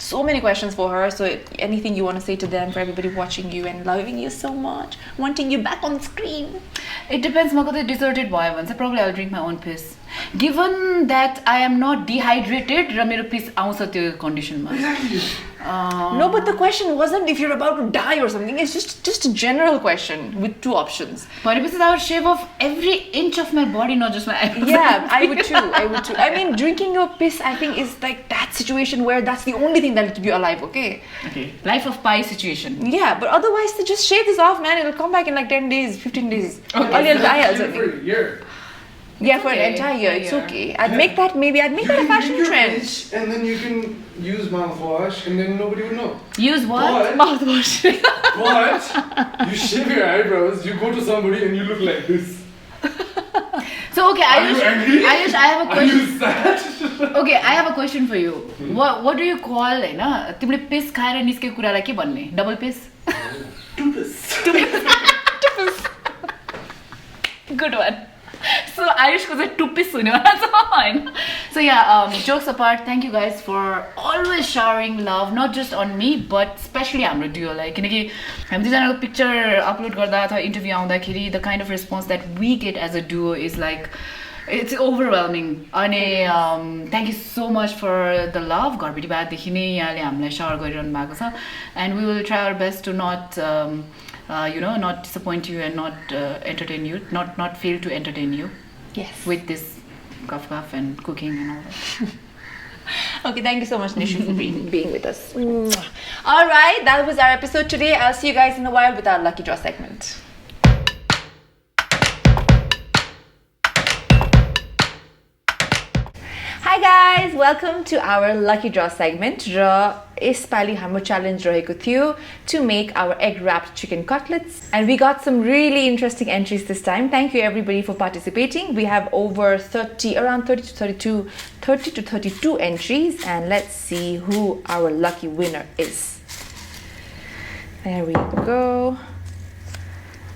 so many questions for her. So anything you want to say to them, for everybody watching you and loving you so much, wanting you back on screen. It depends. म कतै deserted भयो भने चाहिँ probably I'll drink my own piss. Given that I am not dehydrated र मेरो piss आउँछ त्यो कन्डिसनमा. No, but the question wasn't if you're about to die or something. It's just a general question with two options. भनेपछि I would shave off every inch of my body, not just my eyebrows. Yeah, I would too. I mean, drinking your piss, I think, is like that situation where that's the only thing that'll keep you alive, okay? Okay. Life of pie situation. Yeah, but otherwise, to just shave this off, man. It'll come back in like 10 days, 15 days. Okay, I'll die so also. for a year. Yeah, for an okay. entire year, it's Yeah. okay. I'd make that a fashion Your trend. bitch, and then you can use mouthwash, and then nobody would know. Use what? But, Mouthwash. but you shave your eyebrows, you go to somebody, and you look like this. So okay, Are you angry? Ayush, I have a Are you question. sad? Okay, I have a question for you. What do you call हैन तिमीले piece खाएर निस्केको कुरालाई के भन्ने? Double piece? Good one. So Ayushको चाहिँ two piece हुनेवाला छ हैन. So yeah, jokes apart, thank you guys for always showering love, not just on me, but especially हाम्रो duoलाई किनकि हामी दुईजनाको पिक्चर अपलोड गर्दा अथवा इन्टरभ्यू आउँदाखेरि the kind of response that we get as a duo is like it's overwhelming. अनि thank you so much for the love. घरबेटी बादेखि नै यहाँले हामीलाई शावर गरिरहनु भएको छ and we will try our best to not not disappoint you and not entertain you, not fail to entertain you. Yes. With this guff and cooking and all that. Okay, thank you so much, Nisha, for being with us. All right, that was our episode today. I'll see you guys in a while with our lucky draw segment. Hi guys, welcome to our lucky draw segment. यसपालि हाम्रो challenge रहेको थियो to make our egg wrapped chicken cutlets, and we got some really interesting entries this time. Thank you everybody for participating. We have over 30 to 32 entries, and let's see who our lucky winner is. There we go.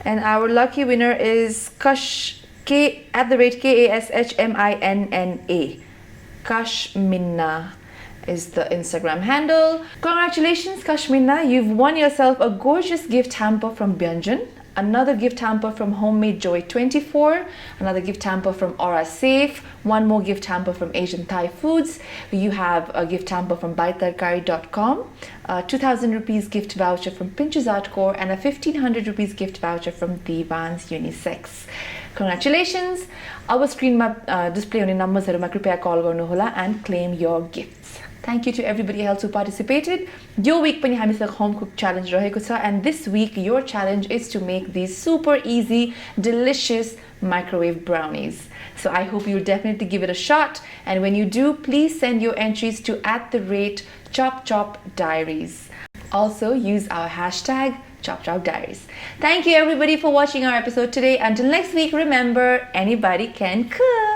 And our lucky winner is @KASHMINNA. Kashminna is the Instagram handle. Congratulations, Kashminna. You've won yourself a gorgeous gift hamper from Byanjan, another gift hamper from Homemade Joy 24, another gift hamper from Aura Safe, one more gift hamper from Asian Thai Foods. You have a gift hamper from baitarkari.com, a 2,000 rupees gift voucher from Pinch's Artcore, and a 1,500 rupees gift voucher from Divan's Unisex. Congratulations! Our screen display on numbers कृपया call गर्नुहोला and claim your gifts. Thank you to everybody else who participated. Yo week पनि हामीसँग home cook challenge रहेको छ, and this week your challenge is to make these super easy, delicious microwave brownies. So I hope you'll definitely give it a shot, and when you do, please send your entries to @ChopChopDiaries. Also use our hashtag #ChopChopDiaries. Thank you everybody for watching our episode today. Until next week, remember, anybody can cook.